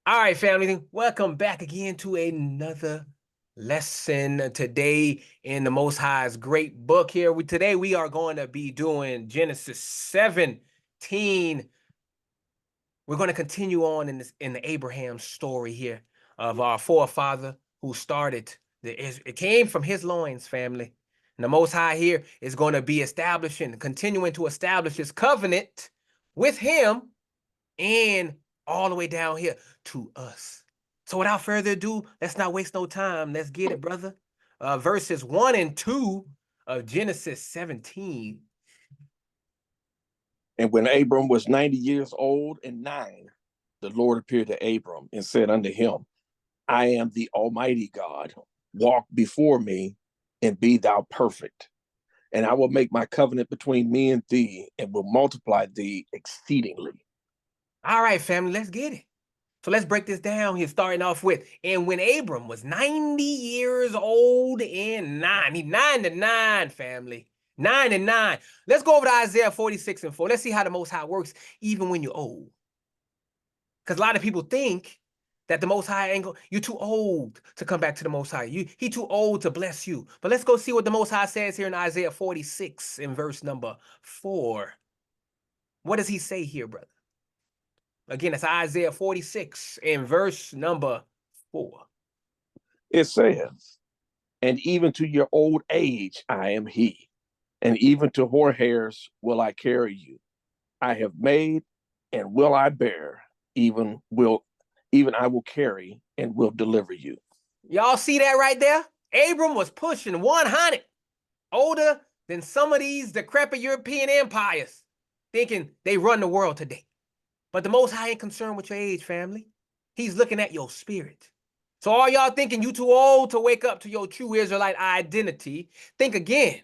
All right, family, welcome back again to another lesson today in the Most High's great book here. Today we are going to be doing Genesis 17. We're going to continue on in the Abraham story here of our forefather who started it came from his loins, family. And the Most High here is going to be continuing to establish his covenant with him and all the way down here to us. So without further ado, let's not waste no time. Let's get it, brother. Verses 1 and 2 of Genesis 17. And when Abram was 90 years old and 9, the Lord appeared to Abram and said unto him, I am the Almighty God. Walk before me and be thou perfect. And I will make my covenant between me and thee and will multiply thee exceedingly. All right, family, let's get it. So let's break this down here, starting off with, and when Abram was 90 years old and 9, he's 9 to 9, family. 9 and 9. Let's go over to Isaiah 46 and 4. Let's see how the Most High works even when you're old. Because a lot of people think that the Most High ain't you're too old to come back to the Most High. He too old to bless you. But let's go see what the Most High says here in Isaiah 46 in verse number 4. What does he say here, brother? Again, it's Isaiah 46 in verse number 4. It says, and even to your old age I am he, and even to hoar hairs will I carry you. I have made and will I bear, even I will carry and will deliver you. Y'all see that right there? Abram was pushing 100, older than some of these decrepit European empires, thinking they run the world today. But the Most High ain't concerned with your age, family. He's looking at your spirit. So all y'all thinking you too old to wake up to your true Israelite identity, think again.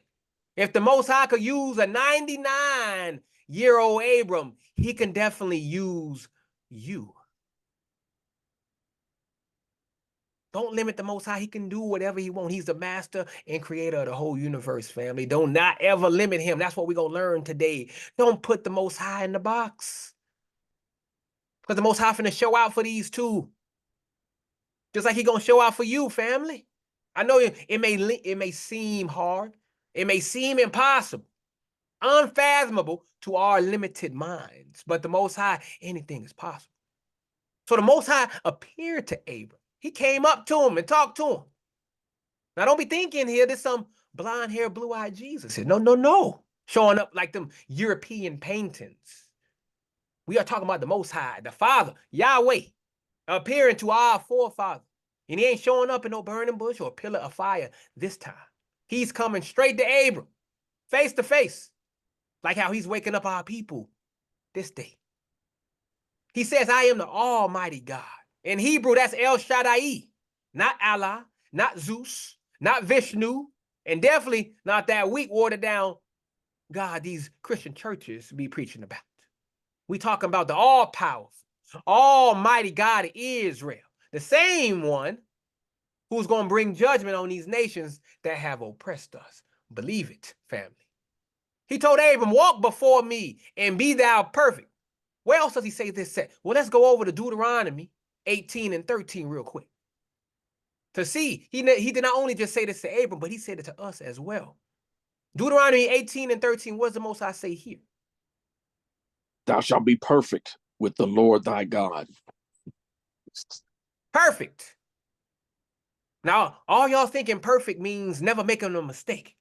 If the Most High could use a 99-year-old Abram, he can definitely use you. Don't limit the Most High. He can do whatever he wants. He's the master and creator of the whole universe, family. Don't not ever limit him. That's what we're going to learn today. Don't put the Most High in the box. Because the Most High finna show out for these two. Just like he going to show out for you, family. I know it may seem hard. It may seem impossible, unfathomable to our limited minds. But the Most High, anything is possible. So the Most High appeared to Abram. He came up to him and talked to him. Now, don't be thinking here there's some blonde-haired, blue-eyed Jesus. No, no, no. Showing up like them European paintings. We are talking about the Most High, the Father, Yahweh, appearing to our forefather. And he ain't showing up in no burning bush or pillar of fire this time. He's coming straight to Abram, face to face, like how he's waking up our people this day. He says, I am the Almighty God. In Hebrew, that's El Shaddai, not Allah, not Zeus, not Vishnu, and definitely not that weak, watered down God these Christian churches be preaching about. We talking about the all-powerful, almighty God of Israel, the same one who's going to bring judgment on these nations that have oppressed us. Believe it, family. He told Abram, walk before me and be thou perfect. Where else does he say this set? Well, let's go over to Deuteronomy 18 and 13 real quick. To see, he did not only just say this to Abram, but he said it to us as well. Deuteronomy 18 and 13, what does the Most High say here? Thou shalt be perfect with the Lord thy God. Perfect. Now, all y'all thinking perfect means never making a mistake.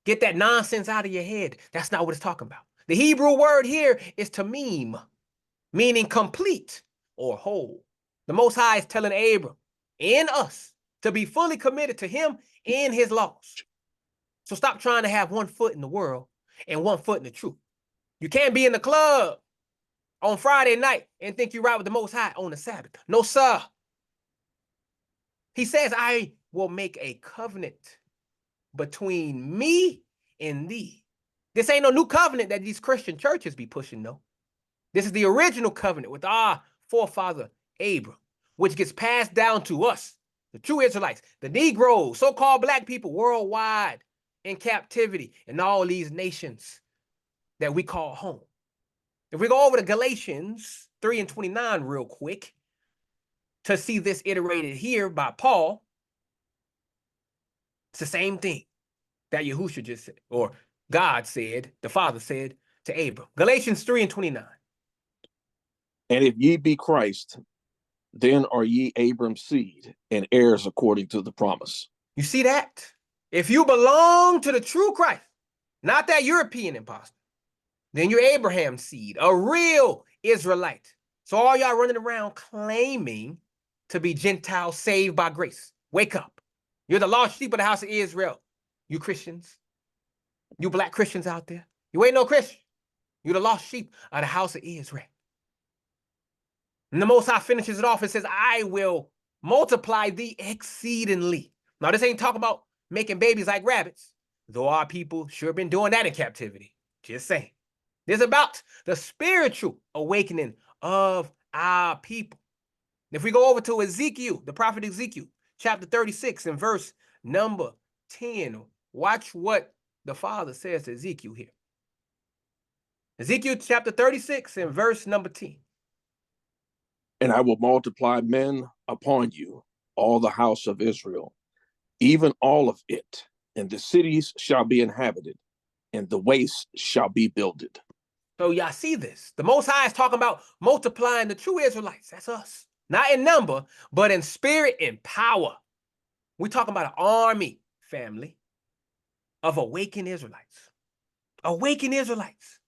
Get that nonsense out of your head. That's not what it's talking about. The Hebrew word here is tamim, meaning complete or whole. The Most High is telling Abram and us to be fully committed to him and his laws. So stop trying to have one foot in the world and one foot in the truth. You can't be in the club on Friday night and think you're right with the Most High on the Sabbath. No, sir. He says, I will make a covenant between me and thee. This ain't no new covenant that these Christian churches be pushing, no. This is the original covenant with our forefather Abram, which gets passed down to us, the true Israelites, the Negroes, so-called black people worldwide in captivity in all these nations that we call home. If we go over to Galatians 3 and 29 real quick, to see this iterated here by Paul. It's the same thing that Yahushua just said, or God said, the Father said to Abram. Galatians 3:29. And if ye be Christ, then are ye Abram's seed and heirs according to the promise. You see that? If you belong to the true Christ, not that European impostor, then you're Abraham's seed, a real Israelite. So all y'all running around claiming to be Gentiles saved by grace, wake up. You're the lost sheep of the house of Israel. You Christians, you black Christians out there, you ain't no Christian. You're the lost sheep of the house of Israel. And the Most High finishes it off and says, I will multiply thee exceedingly. Now, this ain't talking about making babies like rabbits, though our people sure been doing that in captivity. Just saying. This is about the spiritual awakening of our people. If we go over to Ezekiel, the prophet Ezekiel, chapter 36 and verse number 10, watch what the Father says to Ezekiel here. Ezekiel chapter 36 and verse number 10. And I will multiply men upon you, all the house of Israel, even all of it, and the cities shall be inhabited, and the wastes shall be builded. So y'all see this. The Most High is talking about multiplying the true Israelites. That's us. Not in number, but in spirit and power. We're talking about an army, family, of awakened Israelites. Awakened Israelites.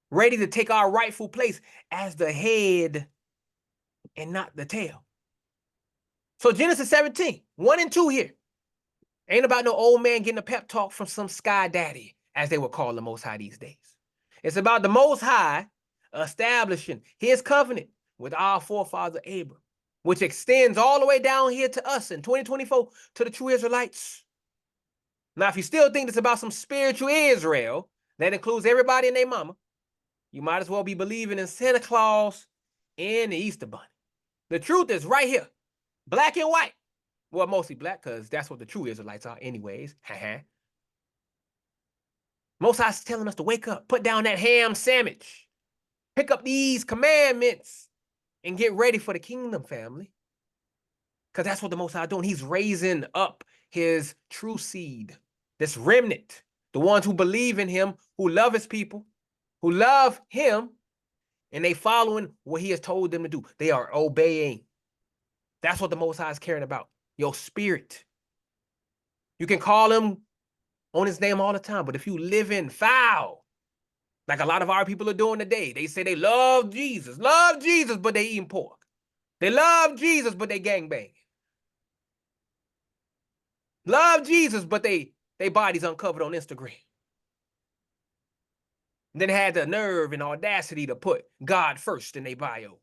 Ready to take our rightful place as the head and not the tail. So Genesis 17, 1 and 2 here. Ain't about no old man getting a pep talk from some sky daddy, as they would call the Most High these days. It's about the Most High establishing his covenant with our forefather Abram, which extends all the way down here to us in 2024 to the true Israelites. Now, if you still think it's about some spiritual Israel that includes everybody and their mama, you might as well be believing in Santa Claus and the Easter Bunny. The truth is right here, black and white. Well, mostly black, because that's what the true Israelites are anyways. Most High's telling us to wake up, put down that ham sandwich, pick up these commandments, and get ready for the kingdom, family. Because that's what the Most High is doing. He's raising up his true seed, this remnant, the ones who believe in him, who love his people, who love him, and they following what he has told them to do. They are obeying. That's what the Most High is caring about, your spirit. You can call him on his name all the time, but if you live in foul, like a lot of our people are doing today, they say they love Jesus, but they eating pork. They love Jesus, but they gangbang. Love Jesus, but they bodies uncovered on Instagram. And then had the nerve and audacity to put God first in their bio.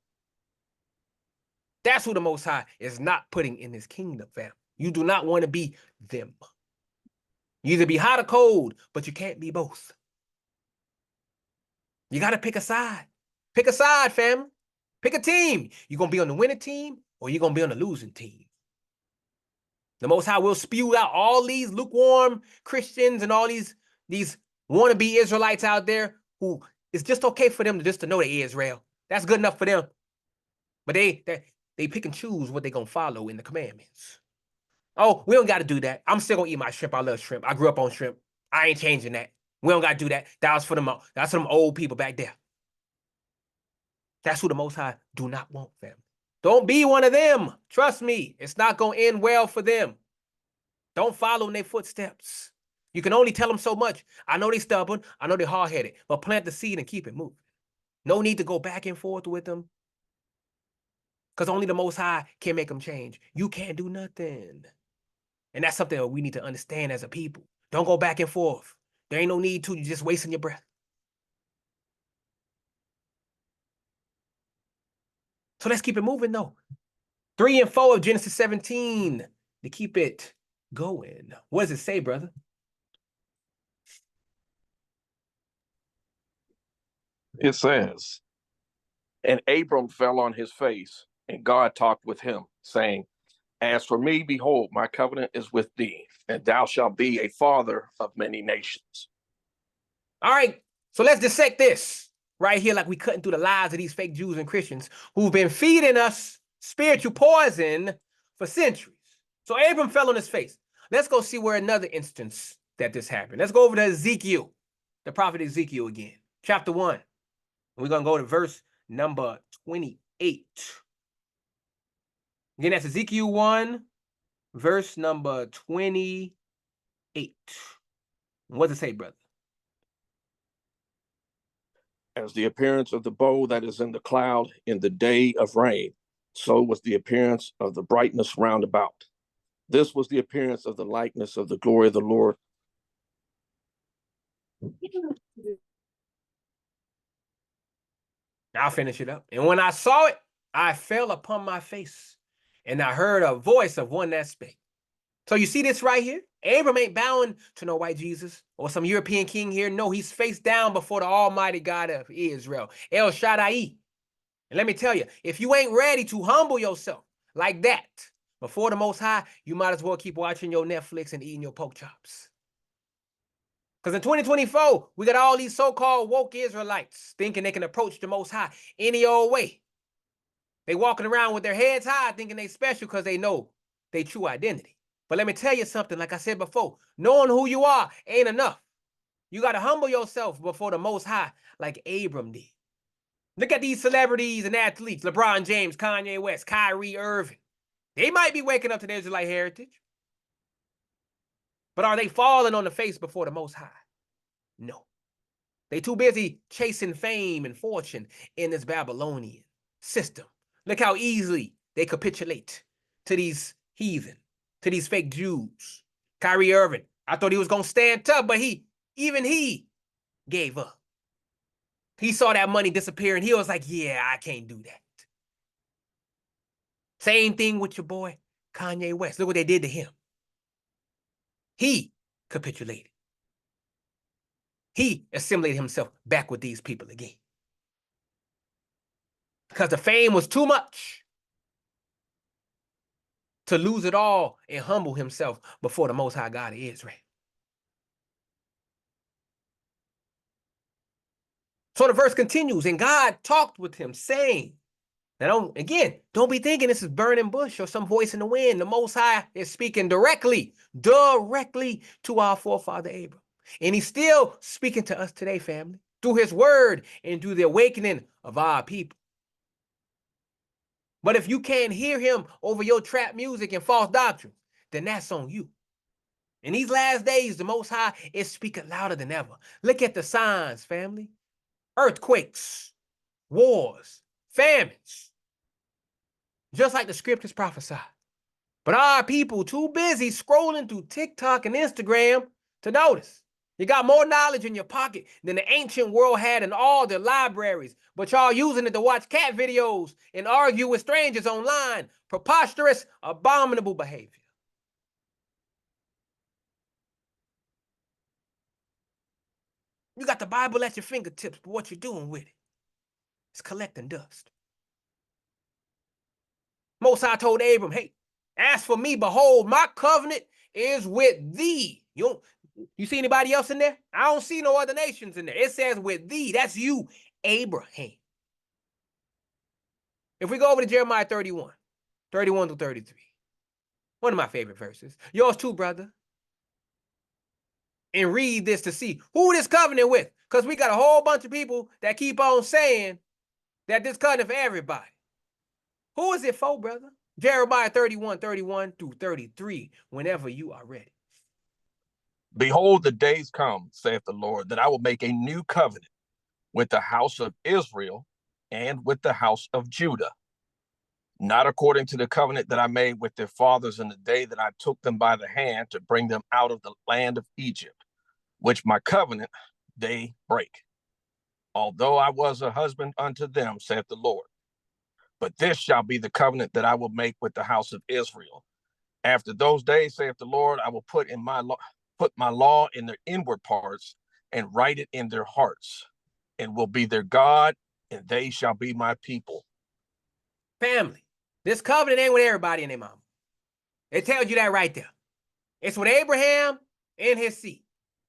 That's who the Most High is not putting in his kingdom, fam. You do not want to be them. You either be hot or cold, but you can't be both. You got to pick a side. Pick a side, family. Pick a team. You're going to be on the winning team or you're going to be on the losing team. The Most High will spew out all these lukewarm Christians and all these wannabe Israelites out there who it's just okay for them to know they Israel. That's good enough for them. But they pick and choose what they're going to follow in the commandments. Oh, we don't got to do that. I'm still going to eat my shrimp. I love shrimp. I grew up on shrimp. I ain't changing that. We don't got to do that. That's for them old people back there. That's who the Most High do not want, family. Don't be one of them. Trust me, it's not going to end well for them. Don't follow in their footsteps. You can only tell them so much. I know they're stubborn. I know they're hard-headed. But plant the seed and keep it moving. No need to go back and forth with them. Because only the Most High can make them change. You can't do nothing. And that's something that we need to understand as a people. Don't go back and forth. There ain't no need to. You're just wasting your breath. So let's keep it moving, though. 3 and 4 of Genesis 17 to keep it going. What does it say, brother? It says, and Abram fell on his face, and God talked with him, saying, as for me, behold, my covenant is with thee, and thou shalt be a father of many nations. All right, so let's dissect this right here like we cutting through the lies of these fake Jews and Christians who've been feeding us spiritual poison for centuries. So Abram fell on his face. Let's go see where another instance that this happened. Let's go over to Ezekiel, the prophet Ezekiel again, chapter 1. We're going to go to verse number 28. Again, that's Ezekiel 1, verse number 28. What does it say, brother? As the appearance of the bow that is in the cloud in the day of rain, so was the appearance of the brightness round about. This was the appearance of the likeness of the glory of the Lord. I'll finish it up. And when I saw it, I fell upon my face, and I heard a voice of one that spake. So you see this right here? Abram ain't bowing to no white Jesus or some European king here. No, he's face down before the Almighty God of Israel, El Shaddai. And let me tell you, if you ain't ready to humble yourself like that before the Most High, you might as well keep watching your Netflix and eating your pork chops. Because in 2024, we got all these so-called woke Israelites thinking they can approach the Most High any old way. They walking around with their heads high thinking they special because they know their true identity. But let me tell you something, like I said before, knowing who you are ain't enough. You got to humble yourself before the Most High like Abram did. Look at these celebrities and athletes, LeBron James, Kanye West, Kyrie Irving. They might be waking up to their Israelite heritage. But are they falling on the face before the Most High? No. They too busy chasing fame and fortune in this Babylonian system. Look how easily they capitulate to these heathen, to these fake Jews. Kyrie Irving, I thought he was going to stand tough, but even he gave up. He saw that money disappear and he was like, yeah, I can't do that. Same thing with your boy, Kanye West. Look what they did to him. He capitulated. He assimilated himself back with these people again. Because the fame was too much to lose it all and humble himself before the Most High God of Israel. So the verse continues, and God talked with him, saying, now don't be thinking this is burning bush or some voice in the wind. The Most High is speaking directly to our forefather Abram. And he's still speaking to us today, family, through his word and through the awakening of our people. But if you can't hear him over your trap music and false doctrine, then that's on you. In these last days, the Most High is speaking louder than ever. Look at the signs, family. Earthquakes, wars, famines. Just like the scriptures prophesy. But our people too busy scrolling through TikTok and Instagram to notice. You got more knowledge in your pocket than the ancient world had in all their libraries, but y'all using it to watch cat videos and argue with strangers online. Preposterous, abominable behavior. You got the Bible at your fingertips, but what you're doing with it is collecting dust. Most High told Abram, hey, as for me, behold, my covenant is with thee. You see anybody else in there? I don't see no other nations in there. It says with thee. That's you, Abraham. If we go over to Jeremiah 31 to 33, one of my favorite verses. Yours too, brother. And read this to see who this covenant with. Because we got a whole bunch of people that keep on saying that this covenant for everybody. Who is it for, brother? Jeremiah 31 through 33, whenever you are ready. Behold, the days come, saith the Lord, that I will make a new covenant with the house of Israel and with the house of Judah, not according to the covenant that I made with their fathers in the day that I took them by the hand to bring them out of the land of Egypt, which my covenant they break. Although I was a husband unto them, saith the Lord. But this shall be the covenant that I will make with the house of Israel. After those days, saith the Lord, I will put my law in their inward parts and write it in their hearts, and will be their God, and they shall be my people. Family, this covenant ain't with everybody and their mama. It tells you that right there. It's with Abraham and his seed.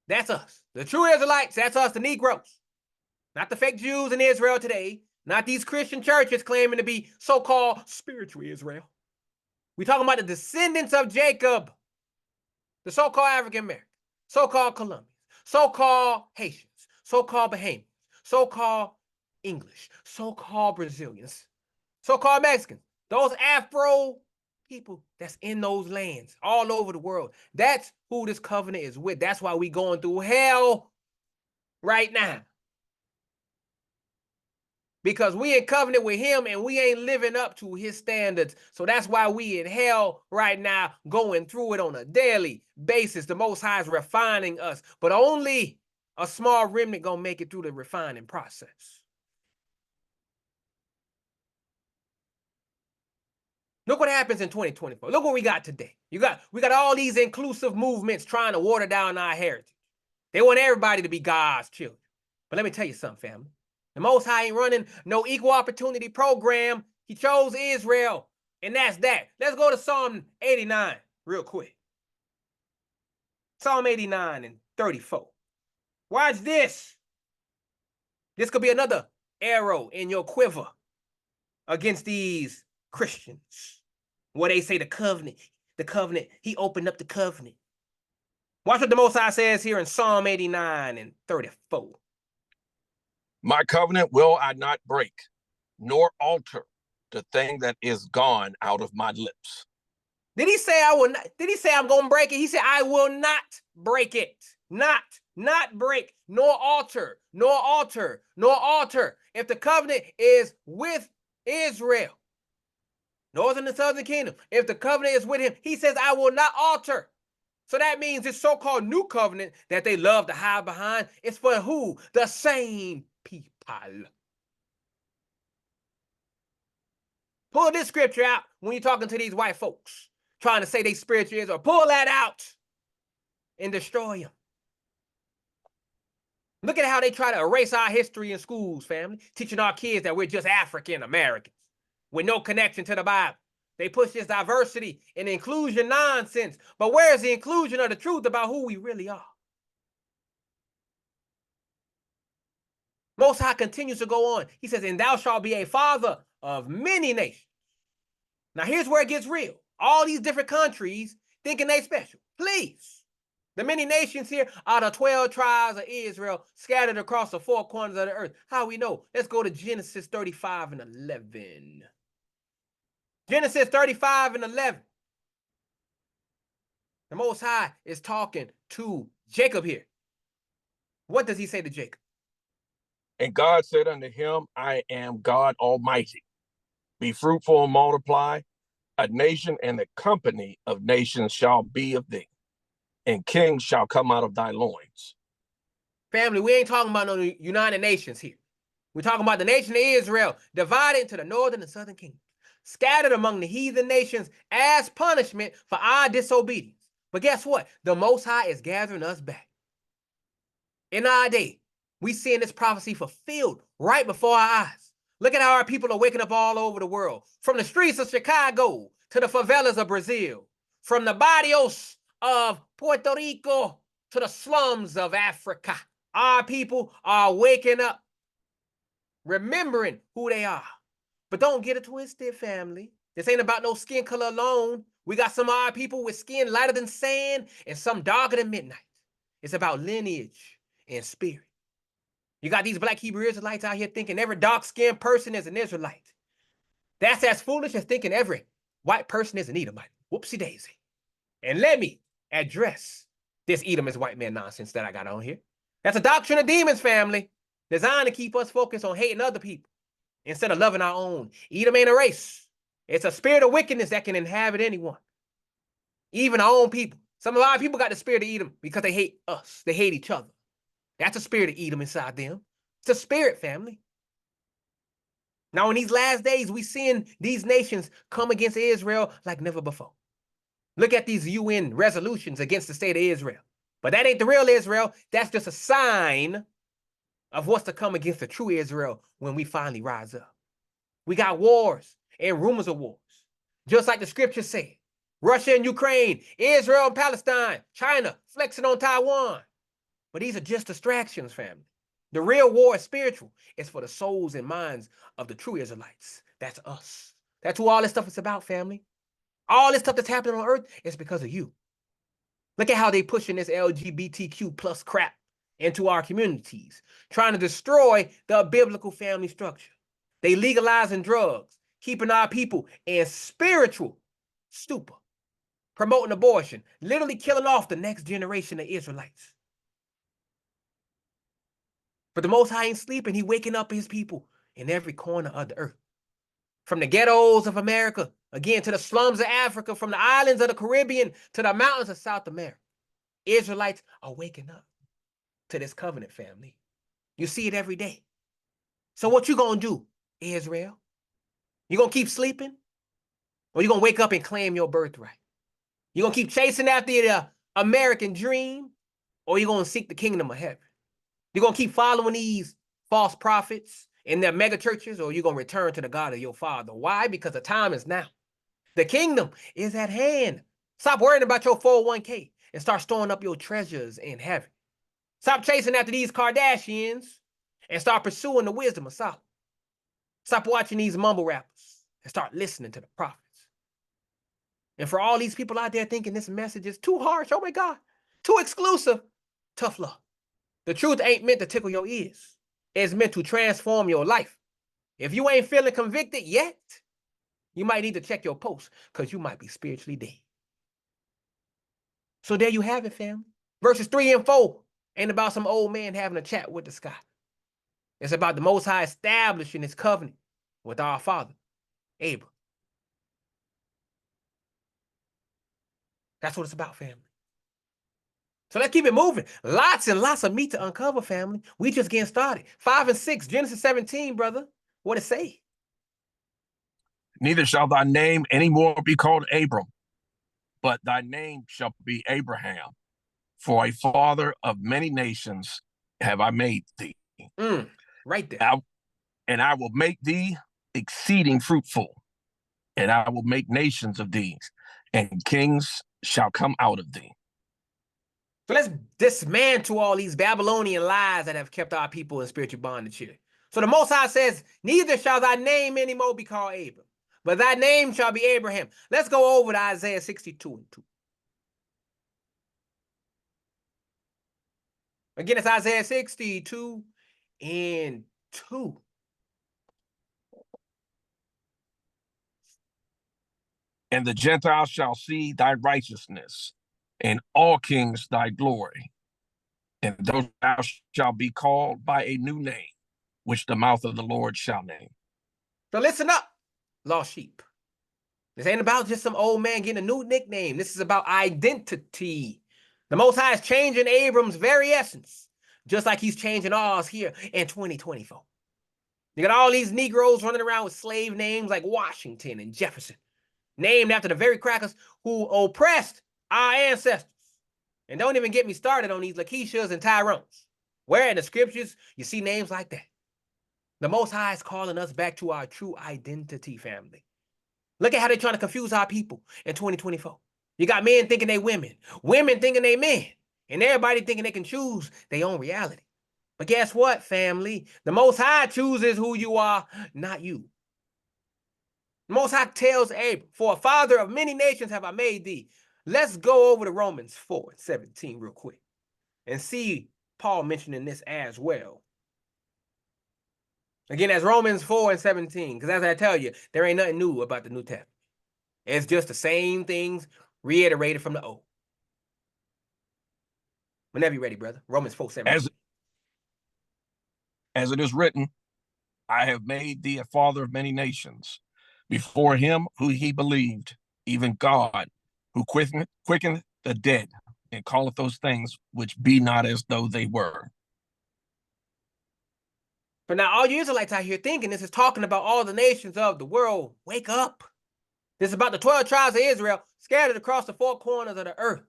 That's us. The true Israelites, that's us, the Negroes. Not the fake Jews in Israel today Not these Christian churches claiming to be so-called spiritual Israel. We're talking about the descendants of Jacob, the so-called African Americans, so-called Colombians, so-called Haitians, so-called Bahamians, so-called English, so-called Brazilians, so-called Mexicans, those Afro people that's in those lands all over the world. That's who this covenant is with. That's why we going through hell right now. Because we in covenant with him and we ain't living up to his standards. So that's why we in hell right now, going through it on a daily basis. The Most High is refining us, but only a small remnant gonna make it through the refining process. Look what happens in 2024. Look what we got today. We got all these inclusive movements trying to water down our heritage. They want everybody to be God's children. But let me tell you something, family. The Most High ain't running no equal opportunity program. He chose Israel, and that's that. Let's go to Psalm 89 real quick. Psalm 89 and 34. Watch this. This could be another arrow in your quiver against these Christians. Where they say the covenant, he opened up the covenant. Watch what the Most High says here in Psalm 89 and 34. My covenant will I not break, nor alter the thing that is gone out of my lips. Did he say I will not? Did he say I'm going to break it? He said, I will not break it. Not break, nor alter, nor alter, nor alter. If the covenant is with Israel, northern and southern kingdom, if the covenant is with him, he says, I will not alter. So that means this so-called new covenant that they love to hide behind is for who? The same people. Pull this scripture out when you're talking to these white folks trying to say they spiritual Israel. Pull that out and destroy them. Look at how they try to erase our history in schools, family, teaching our kids that we're just African Americans with no connection to the Bible. They push this diversity and inclusion nonsense. But where's the inclusion of the truth about who we really are? Most High continues to go on. He says, and thou shalt be a father of many nations. Now here's where it gets real. All these different countries thinking they special. Please. The many nations here are the 12 tribes of Israel scattered across the four corners of the earth. How we know? Let's go to Genesis 35 and 11. Genesis 35 and 11. The Most High is talking to Jacob here. What does he say to Jacob? And God said unto him, I am God Almighty. Be fruitful and multiply. A nation and a company of nations shall be of thee, and kings shall come out of thy loins. Family, we ain't talking about no United Nations here. We're talking about the nation of Israel divided into the northern and southern kingdom, scattered among the heathen nations as punishment for our disobedience. But guess what? The Most High is gathering us back. In our day, we seeing this prophecy fulfilled right before our eyes. Look at how our people are waking up all over the world, from the streets of Chicago to the favelas of Brazil, from the barrios of Puerto Rico to the slums of Africa. Our people are waking up, remembering who they are. But don't get it twisted, family. This ain't about no skin color alone. We got some of our people with skin lighter than sand and some darker than midnight. It's about lineage and spirit. You got these black Hebrew Israelites out here thinking every dark-skinned person is an Israelite. That's as foolish as thinking every white person is an Edomite. Whoopsie daisy. And let me address this Edomist white man nonsense that I got on here. That's a doctrine of demons, family, designed to keep us focused on hating other people instead of loving our own. Edom ain't a race. It's a spirit of wickedness that can inhabit anyone, even our own people. Some of our people got the spirit of Edom because they hate us. They hate each other. That's a spirit of Edom inside them. It's a spirit, family. Now, in these last days, we seeing these nations come against Israel like never before. Look at these UN resolutions against the state of Israel. But that ain't the real Israel. That's just a sign of what's to come against the true Israel when we finally rise up. We got wars and rumors of wars. Just like the scripture said. Russia and Ukraine, Israel and Palestine, China flexing on Taiwan. But these are just distractions, family. The real war is spiritual. It's for the souls and minds of the true Israelites. That's us. That's who all this stuff is about, family. All this stuff that's happening on earth is because of you. Look at how they pushing this LGBTQ plus crap into our communities, trying to destroy the biblical family structure. They legalizing drugs, keeping our people in spiritual stupor, promoting abortion, literally killing off the next generation of Israelites. But the Most High ain't sleeping. He waking up his people in every corner of the earth. From the ghettos of America, again, to the slums of Africa, from the islands of the Caribbean to the mountains of South America. Israelites are waking up to this covenant, family. You see it every day. So what you gonna do, Israel? You gonna keep sleeping? Or you gonna wake up and claim your birthright? You gonna keep chasing after the American dream? Or you gonna seek the kingdom of heaven? You gonna keep following these false prophets in their mega churches? Or you gonna return to the God of your father? Why? Because the time is now. The kingdom is at hand. Stop worrying about your 401k and start storing up your treasures in heaven. Stop chasing after these Kardashians and start pursuing the wisdom of Solomon. Stop watching these mumble rappers and start listening to the prophets. And for all these people out there thinking this message is too harsh, oh my God, too exclusive, tough love. The truth ain't meant to tickle your ears. It's meant to transform your life. If you ain't feeling convicted yet, you might need to check your pulse because you might be spiritually dead. So there you have it, family. Verses 3 and 4 ain't about some old man having a chat with the sky. It's about the Most High establishing his covenant with our father, Abram. That's what it's about, family. So let's keep it moving. Lots and lots of meat to uncover, family. We just getting started. 5 and 6, Genesis 17, brother. What it say? Neither shall thy name any more be called Abram, but thy name shall be Abraham. For a father of many nations have I made thee. Right there. And I will make thee exceeding fruitful, and I will make nations of thee, and kings shall come out of thee. So let's dismantle all these Babylonian lies that have kept our people in spiritual bondage here. So the Most High says, neither shall thy name anymore be called Abram, but thy name shall be Abraham. Let's go over to Isaiah 62 and 2. Again, it's Isaiah 62 and 2. And the Gentiles shall see thy righteousness, and all kings thy glory. And thou shalt be called by a new name, which the mouth of the Lord shall name. So listen up, lost sheep. This ain't about just some old man getting a new nickname. This is about identity. The Most High is changing Abram's very essence, just like he's changing ours here in 2024. You got all these Negroes running around with slave names like Washington and Jefferson, named after the very crackers who oppressed our ancestors. And don't even get me started on these Lakeishas and Tyrones. Where in the scriptures you see names like that? The Most High is calling us back to our true identity, family. Look at how they're trying to confuse our people in 2024. You got men thinking they women thinking they men, and everybody thinking they can choose their own reality. But guess what, family? The Most High chooses who you are, not you. The Most High tells Abram, for a father of many nations have I made thee. Let's go over to Romans 4 and 17 real quick and see Paul mentioning this as well. Again, that's Romans 4 and 17, because as I tell you, there ain't nothing new about the New Testament. It's just the same things reiterated from the old. Whenever you're ready, brother. Romans 4, 17. As it is written, I have made thee a father of many nations, before him who he believed, even God, who quickeneth the dead, and calleth those things which be not as though they were. But now all you Israelites out here thinking this is talking about all the nations of the world. Wake up. This is about the 12 tribes of Israel scattered across the 4 corners of the earth.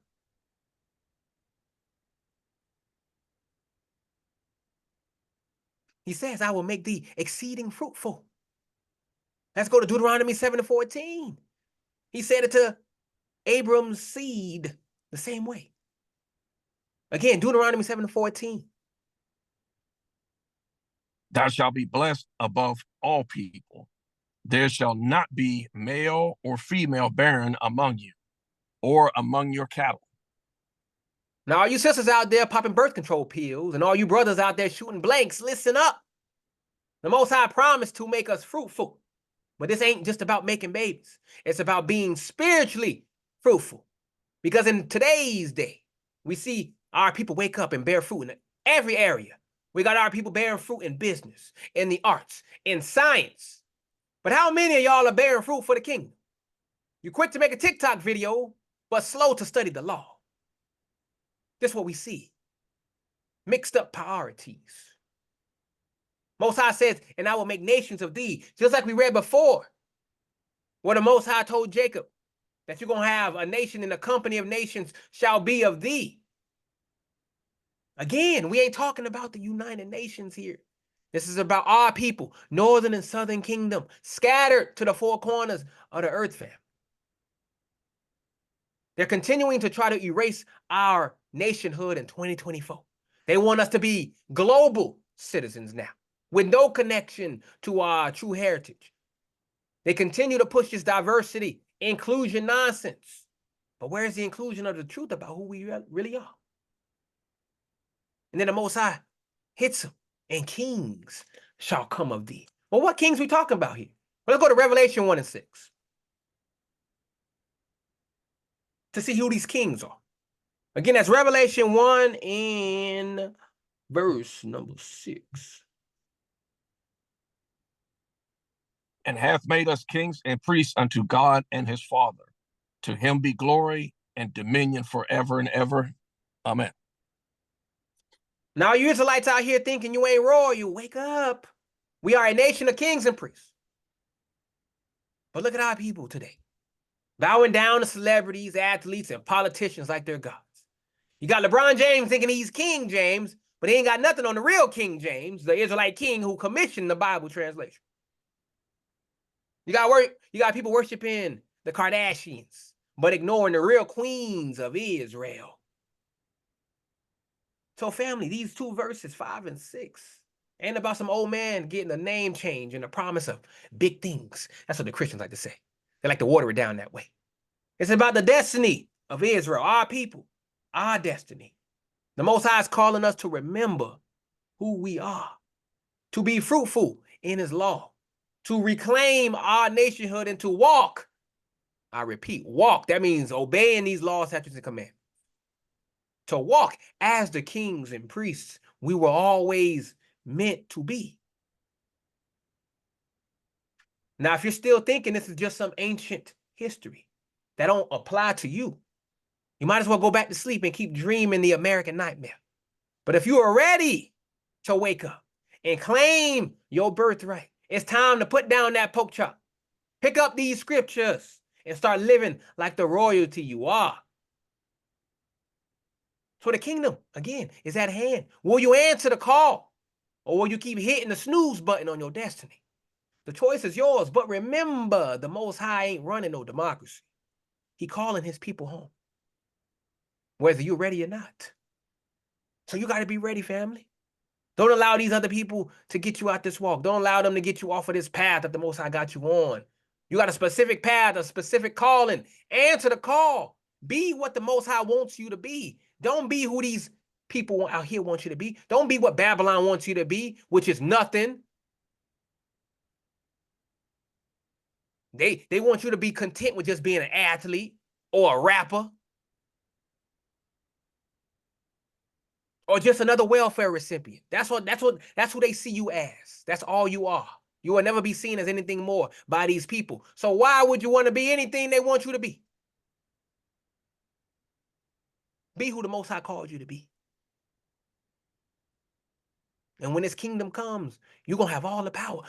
He says, I will make thee exceeding fruitful. Let's go to Deuteronomy 7 and 14. He said it to Abram's seed the same way. Again, Deuteronomy 7 and 14. Thou shalt be blessed above all people. There shall not be male or female barren among you, or among your cattle. Now, all you sisters out there popping birth control pills, and all you brothers out there shooting blanks, listen up. The Most High promised to make us fruitful. But this ain't just about making babies. It's about being spiritually fruitful. Because in today's day, we see our people wake up and bear fruit in every area. We got our people bearing fruit in business, in the arts, in science. But how many of y'all are bearing fruit for the kingdom? You're quick to make a TikTok video, but slow to study the law. This is what we see. Mixed up priorities. Most High says, and I will make nations of thee, just like we read before, where the Most High told Jacob that you're going to have a nation and a company of nations shall be of thee. Again, we ain't talking about the United Nations here. This is about our people, northern and southern kingdom, scattered to the four corners of the earth, fam. They're continuing to try to erase our nationhood in 2024. They want us to be global citizens now, with no connection to our true heritage. They continue to push this diversity, inclusion nonsense. But where's the inclusion of the truth about who we really are? And then the Most High hits them, and kings shall come of thee. Well, what kings we talking about here? Well, let's go to Revelation 1 and 6 to see who these kings are. Again, that's Revelation 1 and verse number 6. And hath made us kings and priests unto God and his Father. To him be glory and dominion forever and ever. Amen. Now, you Israelites out here thinking you ain't royal, wake up. We are a nation of kings and priests. But look at our people today, bowing down to celebrities, athletes, and politicians like they're gods. You got LeBron James thinking he's King James, but he ain't got nothing on the real King James, the Israelite king who commissioned the Bible translation. You got people worshiping the Kardashians, but ignoring the real queens of Israel. So family, these two verses, 5 and 6, ain't about some old man getting a name change and the promise of big things. That's what the Christians like to say. They like to water it down that way. It's about the destiny of Israel, our people, our destiny. The Most High is calling us to remember who we are, to be fruitful in his law, to reclaim our nationhood and to walk. I repeat, walk. That means obeying these laws, statutes, and commandments. To walk as the kings and priests we were always meant to be. Now, if you're still thinking this is just some ancient history that don't apply to you, you might as well go back to sleep and keep dreaming the American nightmare. But if you are ready to wake up and claim your birthright, it's time to put down that pork chop, pick up these scriptures, and start living like the royalty you are. So the kingdom, again, is at hand. Will you answer the call? Or will you keep hitting the snooze button on your destiny? The choice is yours, but remember, the Most High ain't running no democracy. He calling his people home, whether you're ready or not. So you got to be ready, family. Don't allow these other people to get you out this walk. Don't allow them to get you off of this path that the Most High got you on. You got a specific path, a specific calling. Answer the call. Be what the Most High wants you to be. Don't be who these people out here want you to be. Don't be what Babylon wants you to be, which is nothing. They want you to be content with just being an athlete or a rapper or just another welfare recipient. That's who they see you as. That's all you are. You will never be seen as anything more by these people. So why would you want to be anything they want you to be? Be who the Most High called you to be. And when his kingdom comes, you're going to have all the power.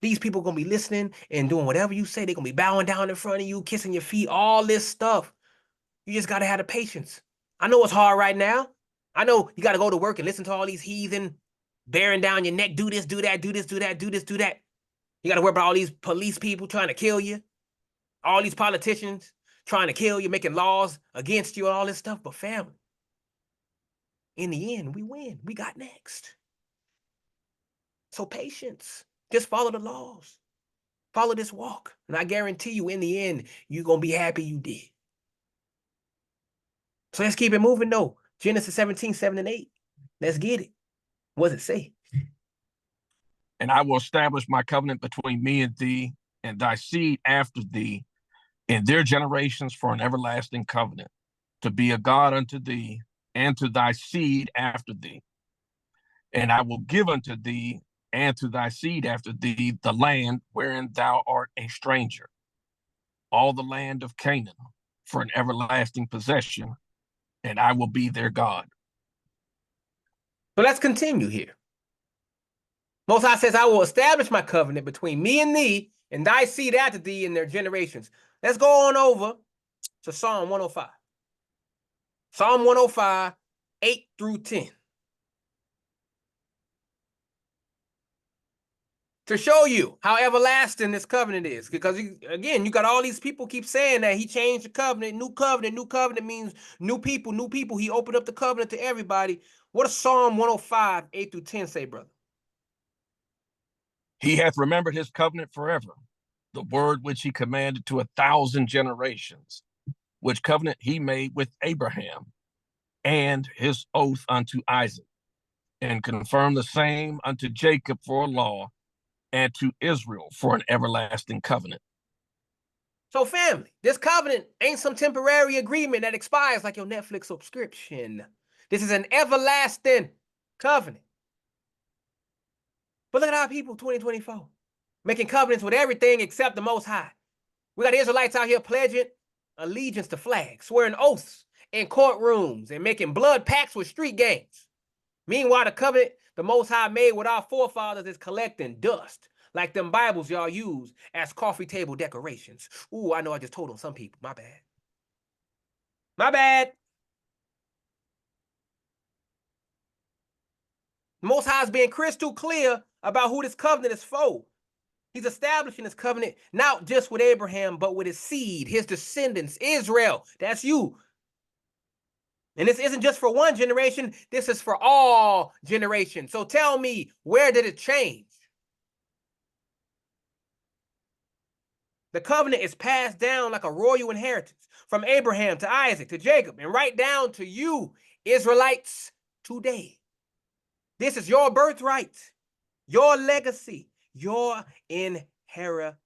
These people are going to be listening and doing whatever you say. They're going to be bowing down in front of you, kissing your feet, all this stuff. You just got to have the patience. I know it's hard right now. I know you got to go to work and listen to all these heathen bearing down your neck. Do this, do that, do this, do that, do this, do that. You got to worry about all these police people trying to kill you. All these politicians trying to kill you, making laws against you and all this stuff. But family, in the end, we win. We got next. So patience. Just follow the laws. Follow this walk. And I guarantee you, in the end, you're going to be happy you did. So let's keep it moving, though. Genesis 17, 7 and 8. Let's get it. What does it say? And I will establish my covenant between me and thee and thy seed after thee in their generations for an everlasting covenant, to be a God unto thee and to thy seed after thee. And I will give unto thee and to thy seed after thee the land wherein thou art a stranger, all the land of Canaan, for an everlasting possession, and I will be their God. So let's continue here. Most High says, I will establish my covenant between me and thee and thy seed after thee in their generations. Let's go on over to Psalm 105. Psalm 105, 8 through 10. To show you how everlasting this covenant is. Because, again, you got all these people keep saying that he changed the covenant. New covenant means new people, new people. He opened up the covenant to everybody. What does Psalm 105, 8 through 10 say, brother? He hath remembered his covenant forever, the word which he commanded to 1,000 generations, which covenant he made with Abraham, and his oath unto Isaac, and confirmed the same unto Jacob for a law, and to Israel for an everlasting covenant. So, family, this covenant ain't some temporary agreement that expires like your Netflix subscription. This is an everlasting covenant. But look at our people, 2024, making covenants with everything except the Most High. We got Israelites out here pledging allegiance to flags, swearing oaths in courtrooms, and making blood pacts with street gangs. Meanwhile, the covenant the Most High made with our forefathers is collecting dust, like them Bibles y'all use as coffee table decorations. Ooh, I know I just told on some people. My bad. My bad. The Most High is being crystal clear about who this covenant is for. He's establishing this covenant not just with Abraham, but with his seed, his descendants, Israel. That's you. And this isn't just for one generation. This is for all generations. So tell me, where did it change? The covenant is passed down like a royal inheritance from Abraham to Isaac to Jacob and right down to you, Israelites, today. This is your birthright, your legacy, your inheritance.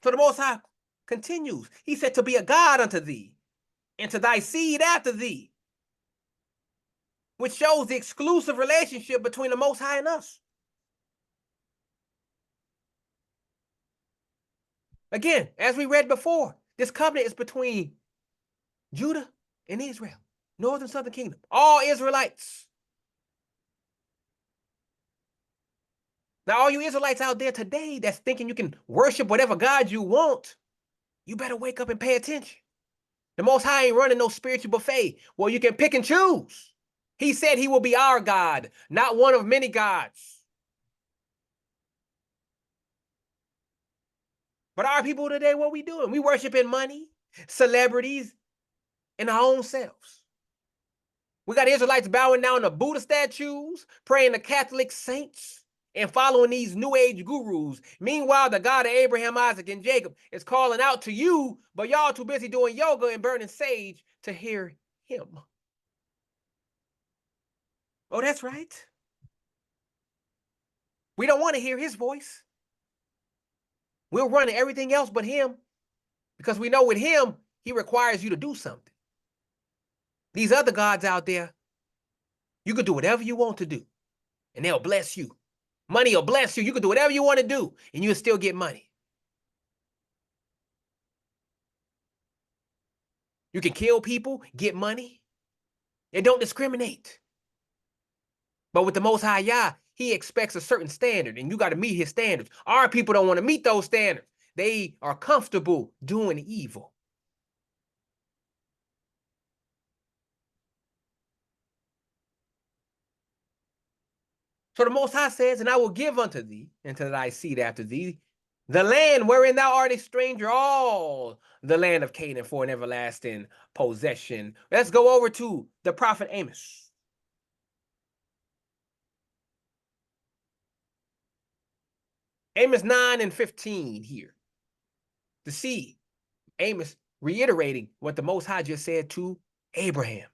So the Most High continues. He said, to be a God unto thee and to thy seed after thee, which shows the exclusive relationship between the Most High and us. Again, as we read before, this covenant is between Judah and Israel, northern southern kingdom, all Israelites. Now, all you Israelites out there today that's thinking you can worship whatever God you want, you better wake up and pay attention. The Most High ain't running no spiritual buffet where you can pick and choose. He said he will be our God, not one of many gods. But our people today, what we doing? We worshiping money, celebrities, and our own selves. We got Israelites bowing down to Buddha statues, praying to Catholic saints, and following these new age gurus. Meanwhile, the God of Abraham, Isaac, and Jacob is calling out to you, but y'all too busy doing yoga and burning sage to hear him. Oh, that's right. We don't want to hear his voice. We'll run everything else but him because we know with him, he requires you to do something. These other gods out there, you could do whatever you want to do, and they'll bless you. Money will bless you. You can do whatever you want to do, and you'll still get money. You can kill people, get money. They don't discriminate. But with the Most High Yah, he expects a certain standard, and you got to meet his standards. Our people don't want to meet those standards. They are comfortable doing evil. So the Most High says, and I will give unto thee, and to thy seed after thee, the land wherein thou art a stranger, all the land of Canaan for an everlasting possession. Let's go over to the prophet Amos. Amos 9 and 15 here. To see Amos reiterating what the Most High just said to Abraham.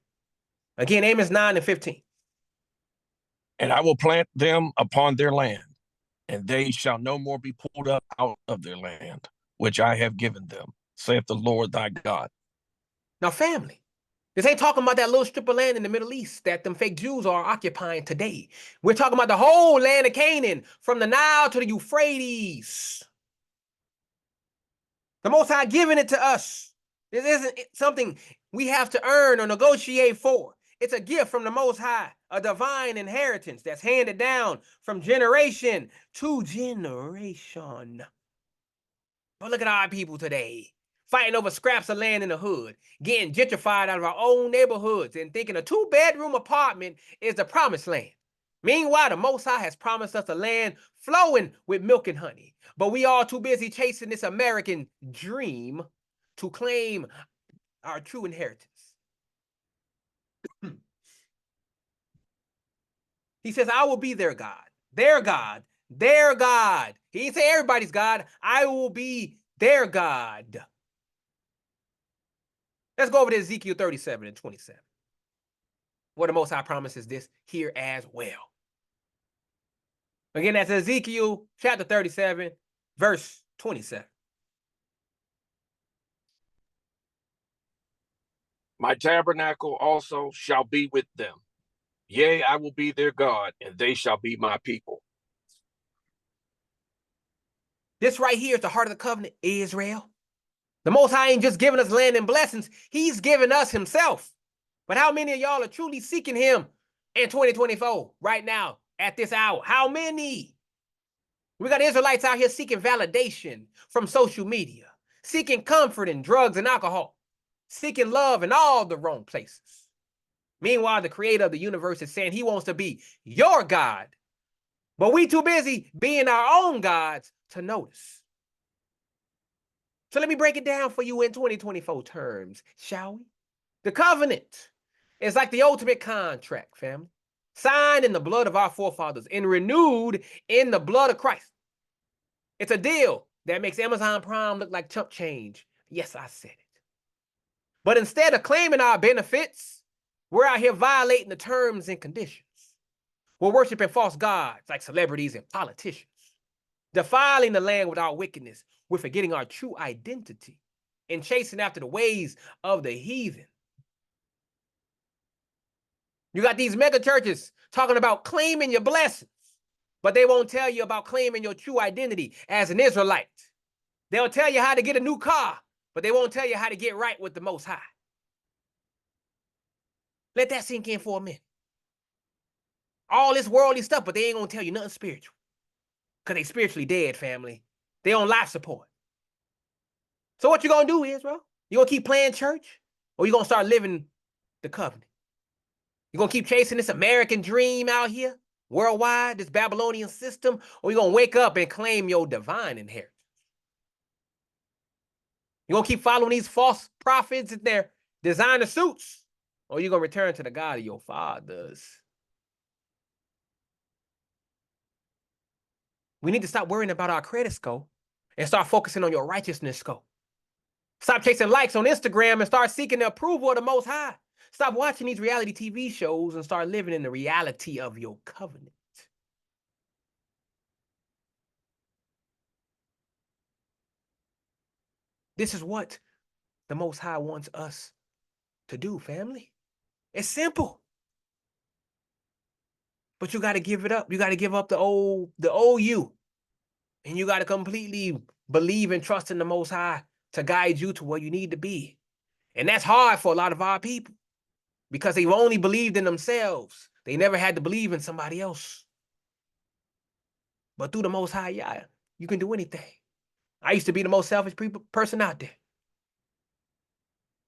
Again, Amos 9 and 15. And I will plant them upon their land, and they shall no more be pulled up out of their land, which I have given them, saith the Lord thy God. Now, family, this ain't talking about that little strip of land in the Middle East that them fake Jews are occupying today. We're talking about the whole land of Canaan, from the Nile to the Euphrates. The Most High giving it to us. This isn't something we have to earn or negotiate for. It's a gift from the Most High, a divine inheritance that's handed down from generation to generation. But look at our people today, fighting over scraps of land in the hood, getting gentrified out of our own neighborhoods and thinking a 2-bedroom apartment is the promised land. Meanwhile, the Most High has promised us a land flowing with milk and honey. But we all too busy chasing this American dream to claim our true inheritance. He says, I will be their God, their God, their God. He didn't say everybody's God. I will be their God. Let's go over to Ezekiel 37 and 27. Where the Most High promises this here as well. Again, that's Ezekiel chapter 37, verse 27. My tabernacle also shall be with them. Yea, I will be their God, and they shall be my people. This right here is the heart of the covenant, Israel. The Most High ain't just giving us land and blessings. He's giving us himself. But how many of y'all are truly seeking him in 2024, right now, at this hour? How many? We got Israelites out here seeking validation from social media, seeking comfort in drugs and alcohol, seeking love in all the wrong places. Meanwhile, the creator of the universe is saying he wants to be your God, but we too busy being our own gods to notice. So let me break it down for you in 2024 terms, shall we? The covenant is like the ultimate contract, family, signed in the blood of our forefathers and renewed in the blood of Christ. It's a deal that makes Amazon Prime look like chump change. Yes, I said it. But instead of claiming our benefits, we're out here violating the terms and conditions. We're worshiping false gods like celebrities and politicians, defiling the land with our wickedness. We're forgetting our true identity and chasing after the ways of the heathen. You got these mega churches talking about claiming your blessings, but they won't tell you about claiming your true identity as an Israelite. They'll tell you how to get a new car, but they won't tell you how to get right with the Most High. Let that sink in for a minute. All this worldly stuff, but they ain't gonna tell you nothing spiritual. Because they spiritually dead, family. They on life support. So what you gonna do, Israel? You gonna keep playing church? Or you gonna start living the covenant? You gonna keep chasing this American dream out here, worldwide, this Babylonian system? Or you gonna wake up and claim your divine inheritance? You gonna keep following these false prophets in their designer suits? Or you gonna return to the God of your fathers? We need to stop worrying about our credit score and start focusing on your righteousness score. Stop chasing likes on Instagram and start seeking the approval of the Most High. Stop watching these reality TV shows and start living in the reality of your covenant. This is what the Most High wants us to do, family. It's simple. But you got to give it up. You got to give up the old you. And you got to completely believe and trust in the Most High to guide you to where you need to be. And that's hard for a lot of our people because they've only believed in themselves. They never had to believe in somebody else. But through the Most High, yeah, you can do anything. I used to be the most selfish person out there.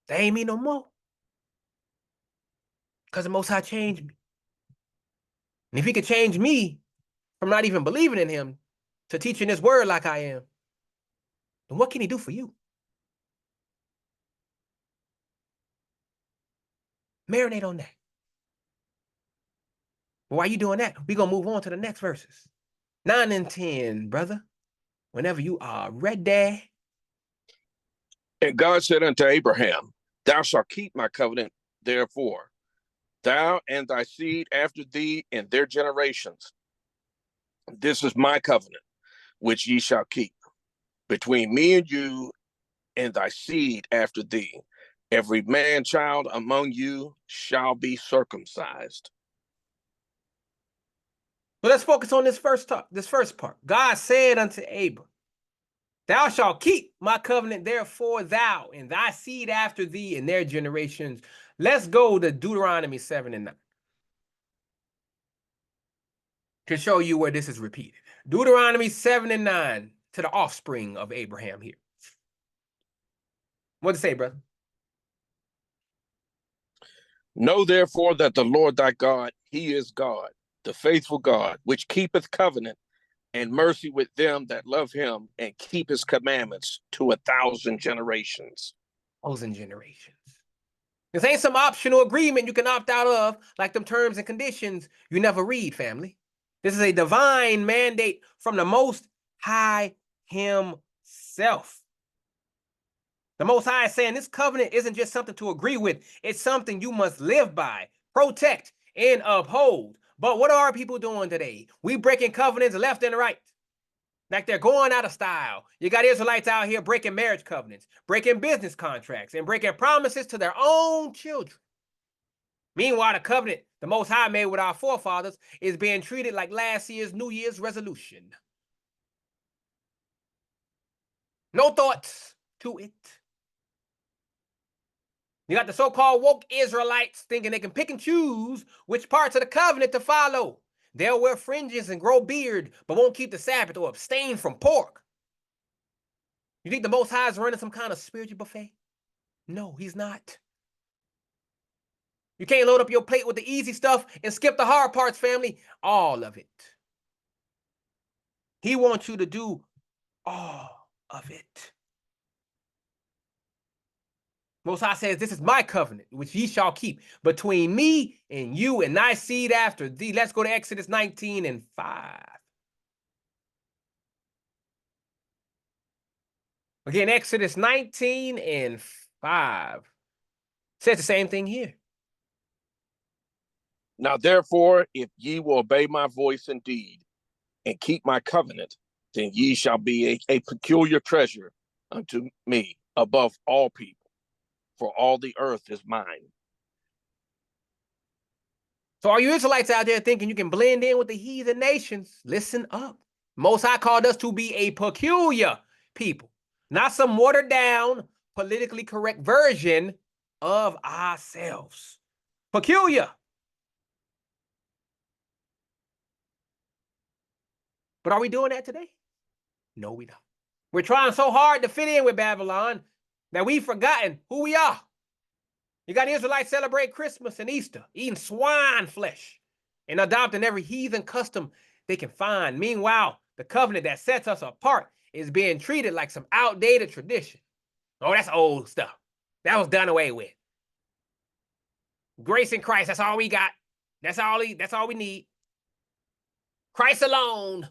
That ain't me no more. Because the Most High changed me. And if he could change me from not even believing in him to teaching his word like I am, then what can he do for you? Marinate on that. But while you doing that, we're going to move on to the next verses. 9 and 10, brother. whenever you are ready. And God said unto Abraham, thou shalt keep my covenant, therefore, thou and thy seed after thee and their generations. This is my covenant, which ye shall keep between me and you and thy seed after thee. Every man child among you shall be circumcised. So let's focus on this first part. God said unto Abram, thou shalt keep my covenant, therefore thou and thy seed after thee and their generations. Let's go to Deuteronomy 7 and 9 to show you where this is repeated. Deuteronomy 7 and 9 to the offspring of Abraham here. What to say, brother? Know therefore that the Lord thy God, he is God, the faithful God, which keepeth covenant and mercy with them that love him and keep his commandments to 1,000 generations. 1,000 generations. This ain't some optional agreement you can opt out of, like them terms and conditions you never read, family. This is a divine mandate from the Most High himself. The Most High is saying this covenant isn't just something to agree with. It's something you must live by, protect, and uphold. But what are people doing today? We breaking covenants left and right. Like they're going out of style. You got Israelites out here breaking marriage covenants, breaking business contracts, and breaking promises to their own children. Meanwhile, the covenant the Most High made with our forefathers is being treated like last year's New Year's resolution. No thoughts to it. You got the so-called woke Israelites thinking they can pick and choose which parts of the covenant to follow. They'll wear fringes and grow beard, but won't keep the Sabbath or abstain from pork. You think the Most High is running some kind of spiritual buffet? No, he's not. You can't load up your plate with the easy stuff and skip the hard parts, family. All of it. He wants you to do all of it. Most High says, this is my covenant, which ye shall keep between me and you and thy seed after thee. Let's go to Exodus 19 and 5. Again, Exodus 19 and 5. Says the same thing here. Now, therefore, if ye will obey my voice indeed and keep my covenant, then ye shall be a peculiar treasure unto me above all people, for all the earth is mine. So all you Israelites out there thinking you can blend in with the heathen nations, listen up. Most High called us to be a peculiar people, not some watered down, politically correct version of ourselves. Peculiar. But are we doing that today? No, we don't. We're trying so hard to fit in with Babylon that we've forgotten who we are. You got Israelites celebrate Christmas and Easter, eating swine flesh and adopting every heathen custom they can find. Meanwhile, the covenant that sets us apart is being treated like some outdated tradition. Oh, that's old stuff. That was done away with. Grace in Christ, that's all we got. That's all we need. Christ alone.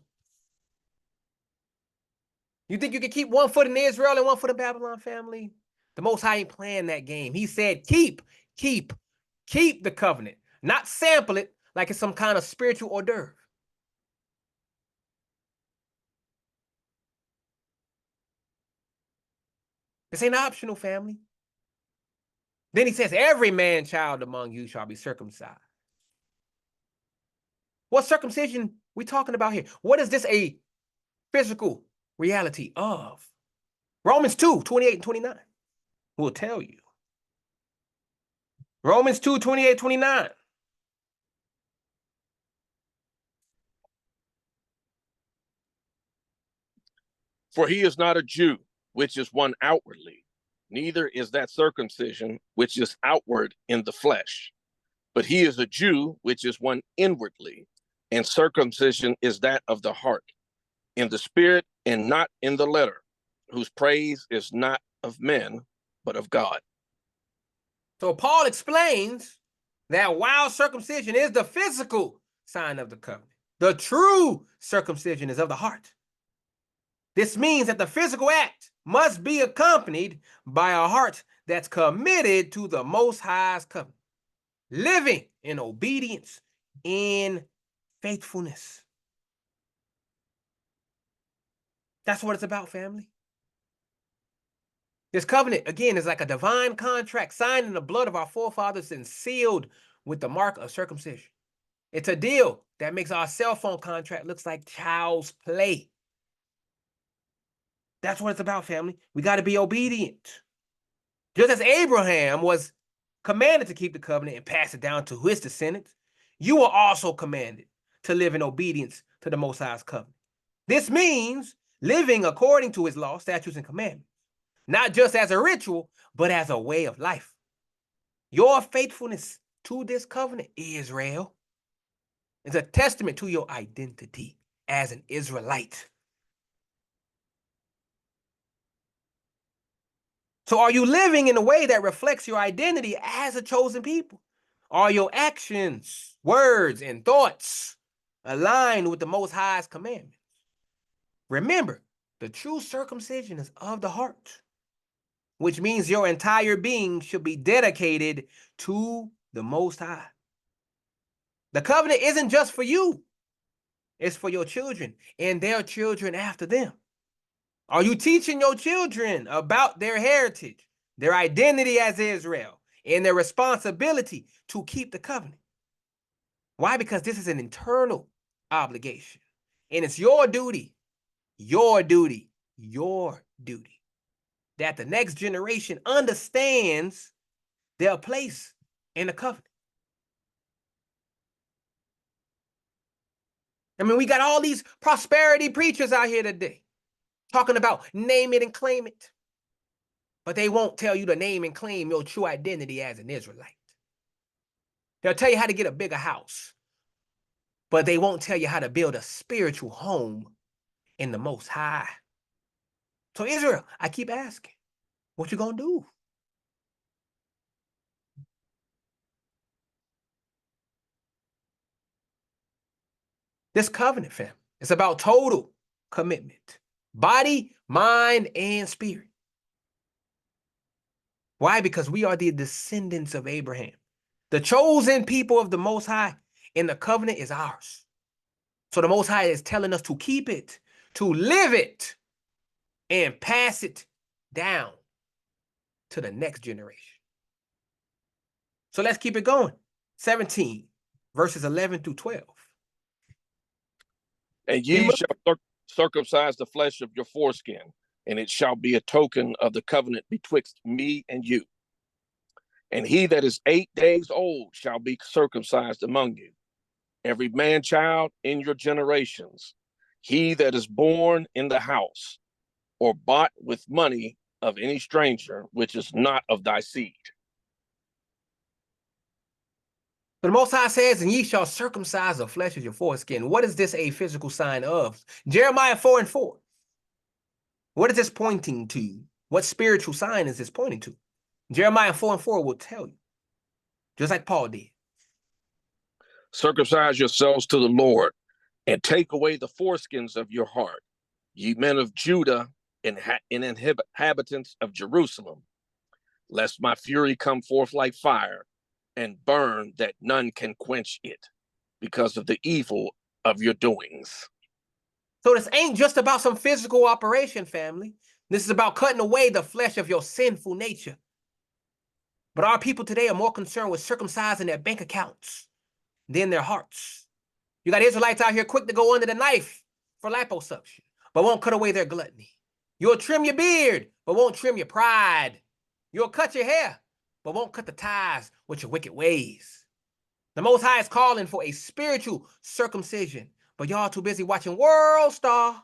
You think you can keep one foot in Israel and one foot in Babylon, family? The Most High ain't playing that game. He said, keep the covenant, not sample it like it's some kind of spiritual hors d'oeuvre. This ain't optional, family. Then he says, every man child among you shall be circumcised. What circumcision we talking about here? What is this a physical reality of? Romans 2, 28 and 29 will tell you. Romans 2, 28, 29. For he is not a Jew, which is one outwardly, neither is that circumcision, which is outward in the flesh. But he is a Jew, which is one inwardly, and circumcision is that of the heart, in the spirit and not in the letter, whose praise is not of men, but of God. So Paul explains that while circumcision is the physical sign of the covenant, the true circumcision is of the heart. This means that the physical act must be accompanied by a heart that's committed to the Most High's covenant, living in obedience, in faithfulness. That's what it's about, family. This covenant, again, is like a divine contract signed in the blood of our forefathers and sealed with the mark of circumcision. It's a deal that makes our cell phone contract looks like child's play. That's what it's about, family. We got to be obedient. Just as Abraham was commanded to keep the covenant and pass it down to his descendants, you are also commanded to live in obedience to the Most High's covenant. This means living according to his law, statutes, and commandments, not just as a ritual, but as a way of life. Your faithfulness to this covenant, Israel, is a testament to your identity as an Israelite. So are you living in a way that reflects your identity as a chosen people? Are your actions, words, and thoughts aligned with the Most High's commandments? Remember, the true circumcision is of the heart, which means your entire being should be dedicated to the Most High. The covenant isn't just for you. It's for your children and their children after them. Are you teaching your children about their heritage, their identity as Israel, and their responsibility to keep the covenant? Why? Because this is an internal obligation. And it's your duty, that the next generation understands their place in the covenant. I mean, we got all these prosperity preachers out here today talking about name it and claim it. But they won't tell you to name and claim your true identity as an Israelite. They'll tell you how to get a bigger house, but they won't tell you how to build a spiritual home in the Most High. So Israel, I keep asking, what you gonna do? This covenant, fam, it's about total commitment, body, mind, and spirit. Why? Because we are the descendants of Abraham, the chosen people of the Most High, and the covenant is ours. So the Most High is telling us to keep it, to live it, and pass it down to the next generation. So let's keep it going. 17, verses 11 through 12. And ye shall circumcise the flesh of your foreskin, and it shall be a token of the covenant betwixt me and you. And he that is 8 days old shall be circumcised among you, every man child in your generations, he that is born in the house, or bought with money of any stranger, which is not of thy seed. So the Most High says, and ye shall circumcise the flesh of your foreskin. What is this a physical sign of? Jeremiah 4:4. What is this pointing to? What spiritual sign is this pointing to? Jeremiah 4:4 will tell you, just like Paul did. Circumcise yourselves to the Lord, and take away the foreskins of your heart, ye men of Judah and inhabitants of Jerusalem, lest my fury come forth like fire, and burn that none can quench it, because of the evil of your doings. So this ain't just about some physical operation, family. This is about cutting away the flesh of your sinful nature. But our people today are more concerned with circumcising their bank accounts than their hearts. You got Israelites out here quick to go under the knife for liposuction, but won't cut away their gluttony. You'll trim your beard, but won't trim your pride. You'll cut your hair, but won't cut the ties with your wicked ways. The Most High is calling for a spiritual circumcision, but y'all too busy watching World Star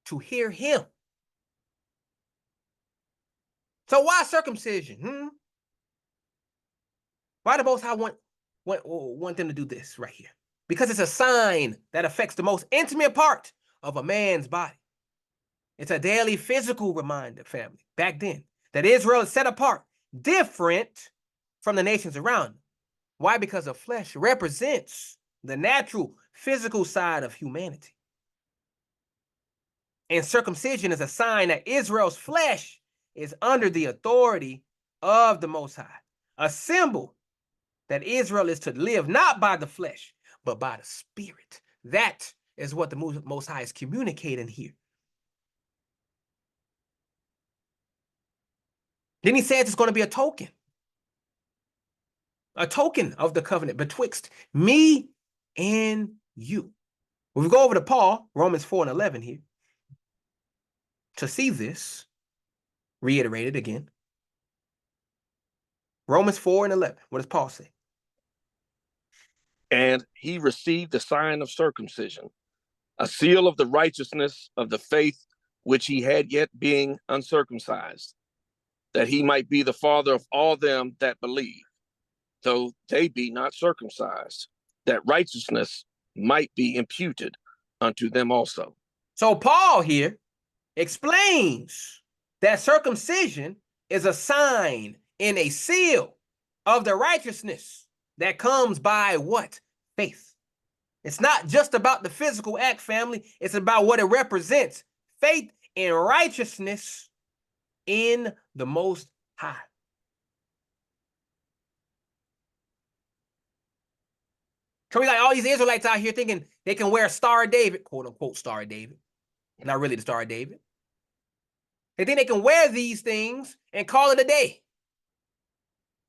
to hear him. So why circumcision? Why the Most High want them to do this right here? Because it's a sign that affects the most intimate part of a man's body. It's a daily physical reminder, family, back then, that Israel is set apart, different from the nations around them. Why? Because the flesh represents the natural physical side of humanity. And circumcision is a sign that Israel's flesh is under the authority of the Most High, a symbol that Israel is to live not by the flesh, but by the Spirit. That is what the Most High is communicating here. Then he says it's going to be a token of the covenant betwixt me and you. When we go over to Paul, Romans 4:11 here, to see this reiterated again. Romans 4:11. What does Paul say? And he received the sign of circumcision, a seal of the righteousness of the faith which he had yet being uncircumcised, that he might be the father of all them that believe, though they be not circumcised, that righteousness might be imputed unto them also. So Paul here explains that circumcision is a sign and a seal of the righteousness that comes by what? Faith. It's not just about the physical act, family. It's about what it represents. Faith and righteousness in the Most High. So we got all these Israelites out here thinking they can wear Star of David, quote unquote Star of David. Not really the Star of David. They think they can wear these things and call it a day.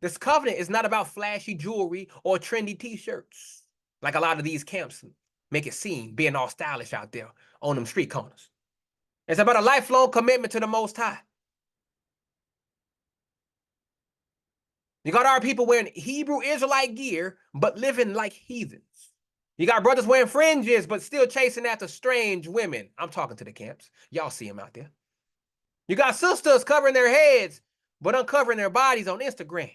This covenant is not about flashy jewelry or trendy t-shirts, like a lot of these camps make it seem, being all stylish out there on them street corners. It's about a lifelong commitment to the Most High. You got our people wearing Hebrew Israelite gear, but living like heathens. You got brothers wearing fringes, but still chasing after strange women. I'm talking to the camps. Y'all see them out there. You got sisters covering their heads, but uncovering their bodies on Instagram.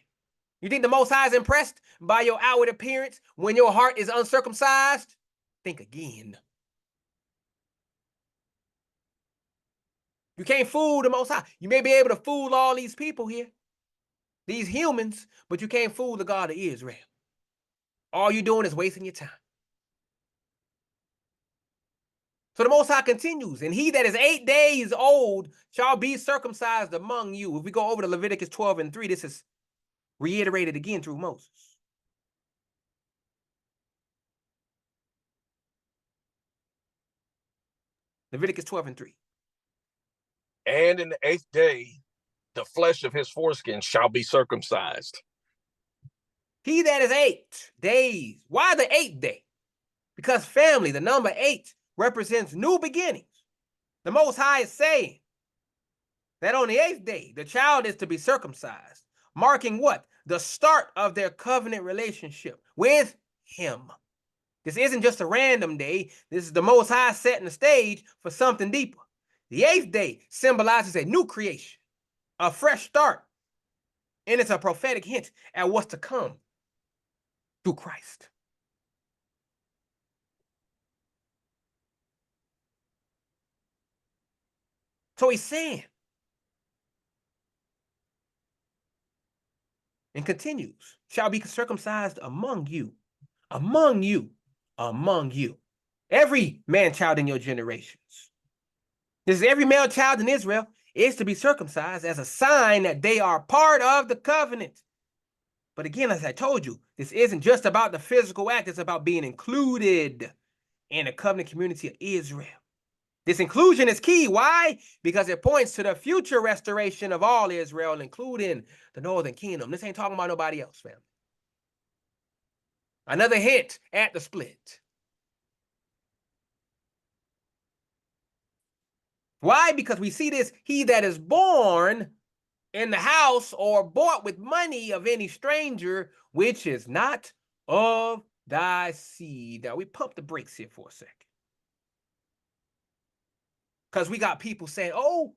You think the Most High is impressed by your outward appearance when your heart is uncircumcised? Think again. You can't fool the Most High. You may be able to fool all these people here, these humans, but you can't fool the God of Israel. All you're doing is wasting your time. So the Most High continues, and he that is 8 days old shall be circumcised among you. If we go over to Leviticus 12:3, this is reiterated again through Moses. Leviticus 12:3. And in the 8th day, the flesh of his foreskin shall be circumcised. He that is 8 days. Why the 8th day? Because family, the number 8 represents new beginnings. The Most High is saying that on the 8th day, the child is to be circumcised, marking what? The start of their covenant relationship with him. This isn't just a random day. This is the Most High setting the stage for something deeper. The 8th day symbolizes a new creation, a fresh start, and it's a prophetic hint at what's to come through Christ. So he's saying, and continues, shall be circumcised among you, among you, among you. Every man-child in your generations. This is every male child in Israel is to be circumcised as a sign that they are part of the covenant. But again, as I told you, this isn't just about the physical act. It's about being included in the covenant community of Israel. This inclusion is key. Why? Because it points to the future restoration of all Israel, including the northern kingdom. This ain't talking about nobody else, family. Another hint at the split. Why? Because we see this, he that is born in the house or bought with money of any stranger, which is not of thy seed. Now, we pump the brakes here for a second. Because we got people saying, oh,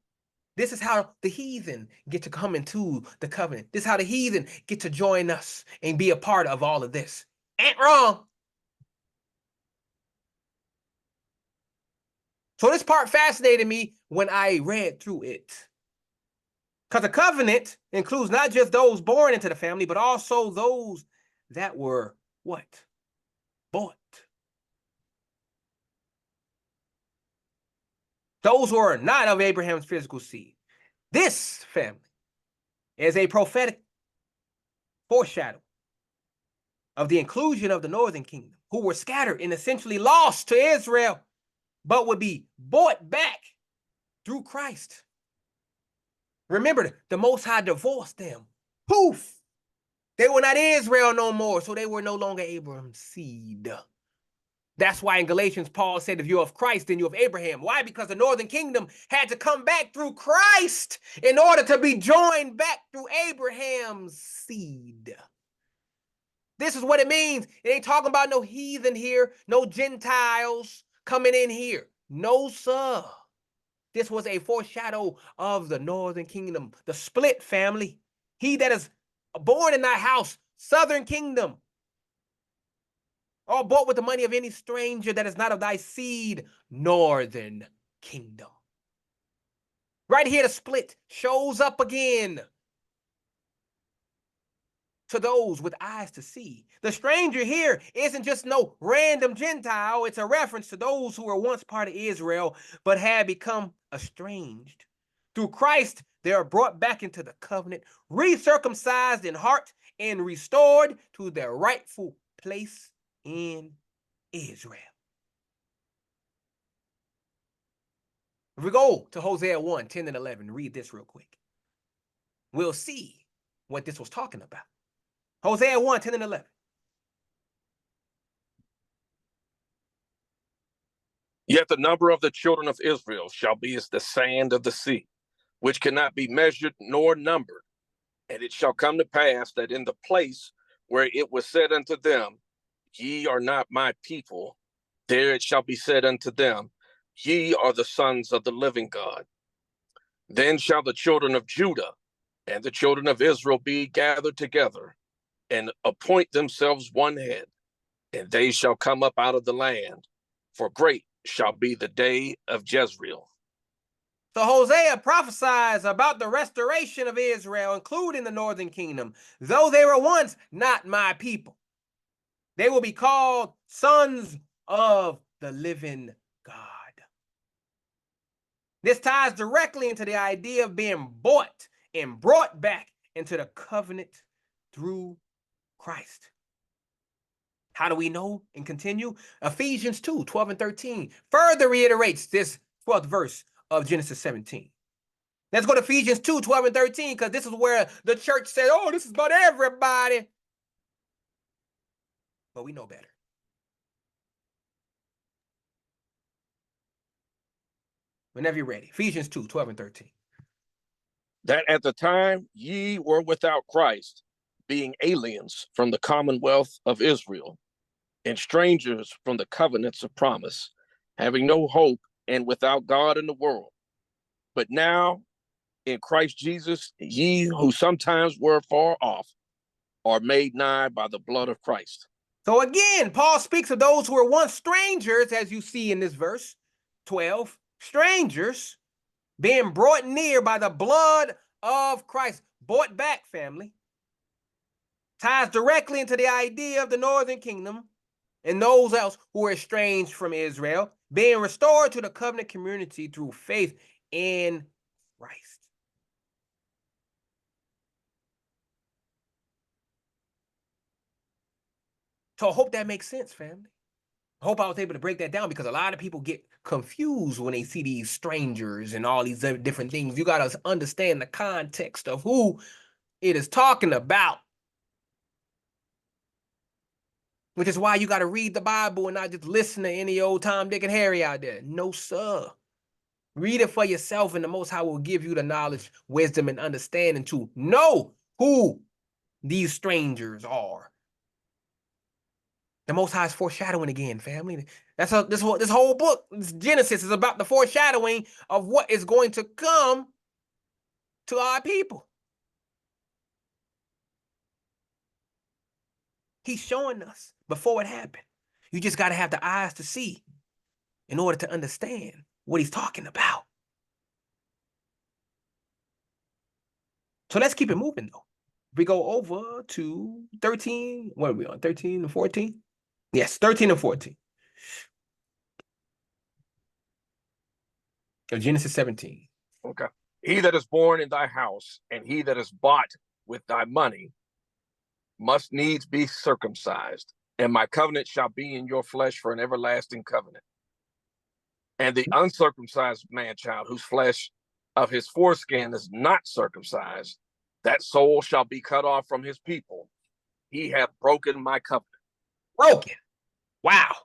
this is how the heathen get to come into the covenant. This is how the heathen get to join us and be a part of all of this. Ain't wrong. So this part fascinated me when I read through it. Because the covenant includes not just those born into the family, but also those that were what? Bought. those who are not of Abraham's physical seed. This family is a prophetic foreshadow of the inclusion of the northern kingdom, who were scattered and essentially lost to Israel, but would be bought back through Christ. Remember, the Most High divorced them. Poof! They were not Israel no more, so they were no longer Abraham's seed. That's why in Galatians, Paul said, if you're of Christ, then you're of Abraham. Why? Because the northern kingdom had to come back through Christ in order to be joined back through Abraham's seed. This is what it means. It ain't talking about no heathen here, no Gentiles coming in here. No, sir. This was a foreshadow of the northern kingdom, the split family. He that is born in thy house, southern kingdom, or bought with the money of any stranger that is not of thy seed, northern kingdom. Right here, the split shows up again to those with eyes to see. The stranger here isn't just no random Gentile. It's a reference to those who were once part of Israel, but had become estranged. Through Christ, they are brought back into the covenant, recircumcised in heart, and restored to their rightful place in Israel. If we go to Hosea 1, 10 and 11, read this real quick. We'll see what this was talking about. Hosea 1, 10 and 11. Yet the number of the children of Israel shall be as the sand of the sea, which cannot be measured nor numbered. And it shall come to pass that in the place where it was said unto them, Ye are not my people, there it shall be said unto them, Ye are the sons of the living God. Then shall the children of Judah and the children of Israel be gathered together, and appoint themselves one head, and they shall come up out of the land, for great shall be the day of Jezreel. So Hosea prophesies about the restoration of Israel, including the northern kingdom. Though they were once not my people, they will be called sons of the living God. This ties directly into the idea of being bought and brought back into the covenant through Christ. How do we know and continue? Ephesians 2, 12 and 13 further reiterates this 12th verse of Genesis 17. Let's go to Ephesians 2, 12 and 13, because this is where the church said, oh, this is about everybody. But we know better. Whenever you're ready. Ephesians 2, 12 and 13. That at the time ye were without Christ, being aliens from the commonwealth of Israel, and strangers from the covenants of promise, having no hope and without God in the world. But now in Christ Jesus, ye who sometimes were far off are made nigh by the blood of Christ. So again, Paul speaks of those who were once strangers, as you see in this verse 12, strangers being brought near by the blood of Christ. Bought back, family. Ties directly into the idea of the northern kingdom and those else who were estranged from Israel, being restored to the covenant community through faith in Christ. So I hope that makes sense, family. I hope I was able to break that down, because a lot of people get confused when they see these strangers and all these different things. You got to understand the context of who it is talking about. Which is why you got to read the Bible and not just listen to any old Tom, Dick, and Harry out there. No, sir. Read it for yourself, and the Most High will give you the knowledge, wisdom, and understanding to know who these strangers are. The Most High is foreshadowing again, family. That's this whole book, this Genesis, is about the foreshadowing of what is going to come to our people. He's showing us before it happened. You just got to have the eyes to see in order to understand what he's talking about. So let's keep it moving, though. We go over to 13. What are we on? 13 and 14? Yes, 13 and 14. Genesis 17. Okay. He that is born in thy house, and he that is bought with thy money, must needs be circumcised, and my covenant shall be in your flesh for an everlasting covenant. And the uncircumcised man child, whose flesh of his foreskin is not circumcised, that soul shall be cut off from his people. He hath broken my covenant. Broken. Wow.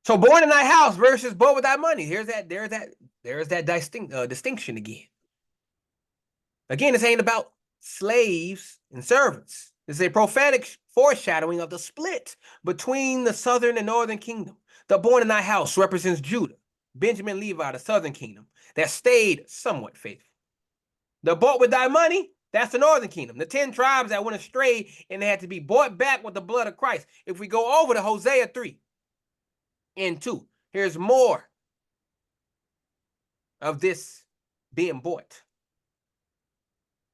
So born in thy house versus born with thy money. There's that distinction again. Again, this ain't about slaves and servants. This is a prophetic foreshadowing of the split between the southern and northern kingdom. The born in thy house represents Judah, Benjamin, Levi, the southern kingdom, that stayed somewhat faithful. The bought with thy money, that's the northern kingdom, the 10 tribes that went astray and they had to be bought back with the blood of Christ. If we go over to Hosea 3 and 2, here's more of this being bought.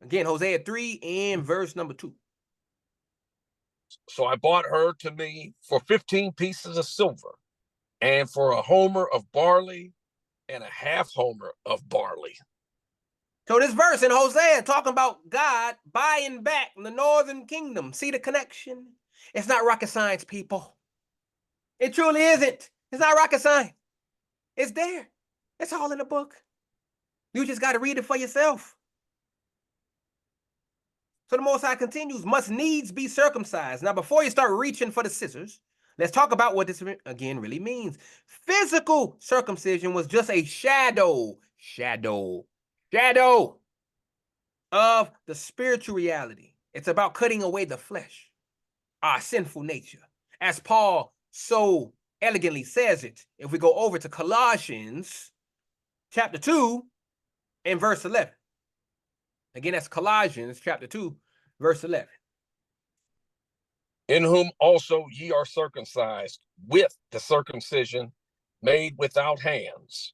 Again, Hosea 3 and verse number 2. So I bought her to me for 15 pieces of silver, and for a homer of barley, and a half homer of barley. So this verse in Hosea talking about God buying back the northern kingdom. See the connection? It's not rocket science, people. It truly isn't. It's not rocket science. It's there. It's all in the book. You just got to read it for yourself. So the Most High continues, must needs be circumcised. Now, before you start reaching for the scissors, let's talk about what this again really means. Physical circumcision was just a shadow of the spiritual reality. It's about cutting away the flesh, our sinful nature. As Paul so elegantly says it, if we go over to Colossians chapter 2 and verse 11. Again, that's Colossians chapter 2, verse 11. In whom also ye are circumcised with the circumcision made without hands,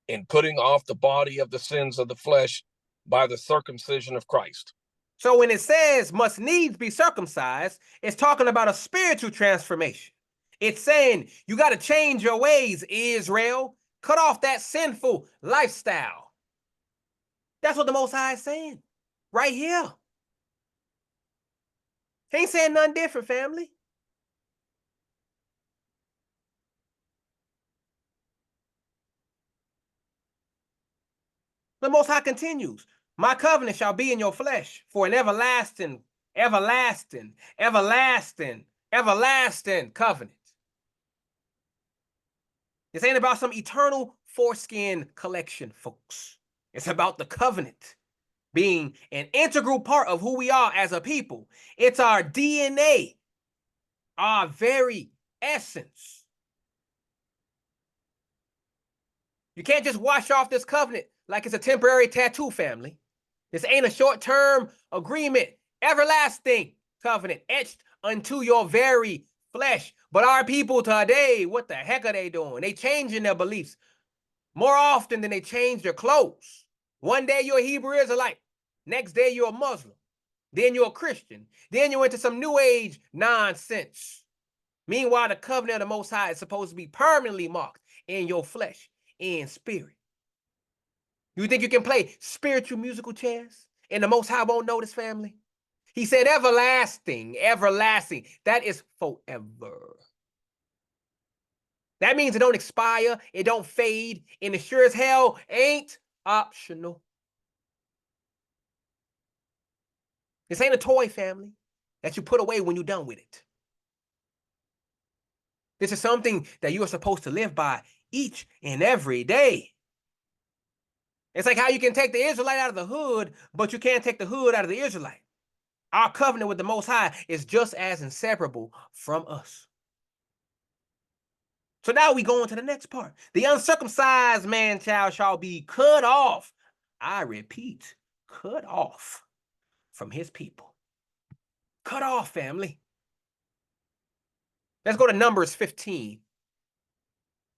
in putting off the body of the sins of the flesh by the circumcision of Christ. So when it says must needs be circumcised, it's talking about a spiritual transformation. It's saying you got to change your ways, Israel. Cut off that sinful lifestyle. That's what the Most High is saying right here. He ain't saying nothing different, family. The Most High continues, my covenant shall be in your flesh for an everlasting covenant. This ain't about some eternal foreskin collection, folks. It's about the covenant being an integral part of who we are as a people. It's our DNA, our very essence. You can't just wash off this covenant like it's a temporary tattoo, family. This ain't a short-term agreement, everlasting covenant etched unto your very flesh. But our people today, what the heck are they doing? They changing their beliefs more often than they change their clothes. One day you're a Hebrew Israelite, next day you're a Muslim, then you're a Christian, then you're into some New Age nonsense. Meanwhile, the covenant of the Most High is supposed to be permanently marked in your flesh and spirit. You think you can play spiritual musical chairs and the Most High won't notice, family? He said everlasting, everlasting. That is forever. That means it don't expire, it don't fade, and it sure as hell ain't optional. This ain't a toy, family, that you put away when you're done with it. This is something that you are supposed to live by each and every day. It's like how you can take the Israelite out of the hood, but you can't take the hood out of the Israelite. Our covenant with the Most High is just as inseparable from us. So now we go into the next part. The uncircumcised man-child shall be cut off. I repeat, cut off from his people. Cut off, family. Let's go to Numbers 15,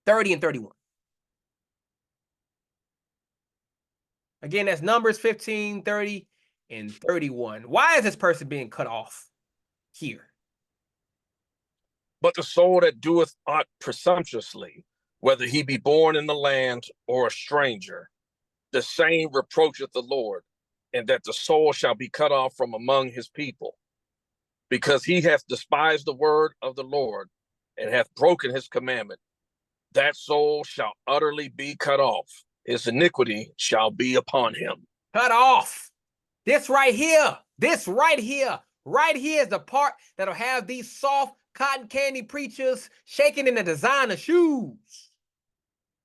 30 and 31. Again, that's Numbers 15, 30 and 31. Why is this person being cut off here? But the soul that doeth aught presumptuously whether he be born in the land or a stranger, the same reproacheth the Lord, and that the soul shall be cut off from among his people. Because he hath despised the word of the Lord, and hath broken his commandment, that soul shall utterly be cut off. His iniquity shall be upon him. Cut off. This right here is the part that'll have these soft cotton candy preachers shaking in the designer shoes.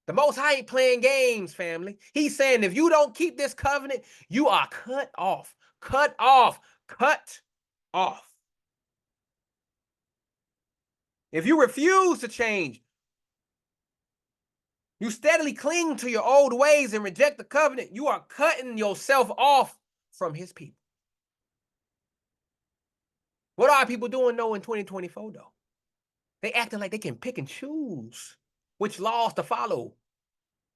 The Most High ain't playing games, family. He's saying if you don't keep this covenant, you are cut off, cut off, cut off. If you refuse to change, you steadily cling to your old ways and reject the covenant, you are cutting yourself off from his people. What are people doing though in 2024 though? They acting like they can pick and choose which laws to follow.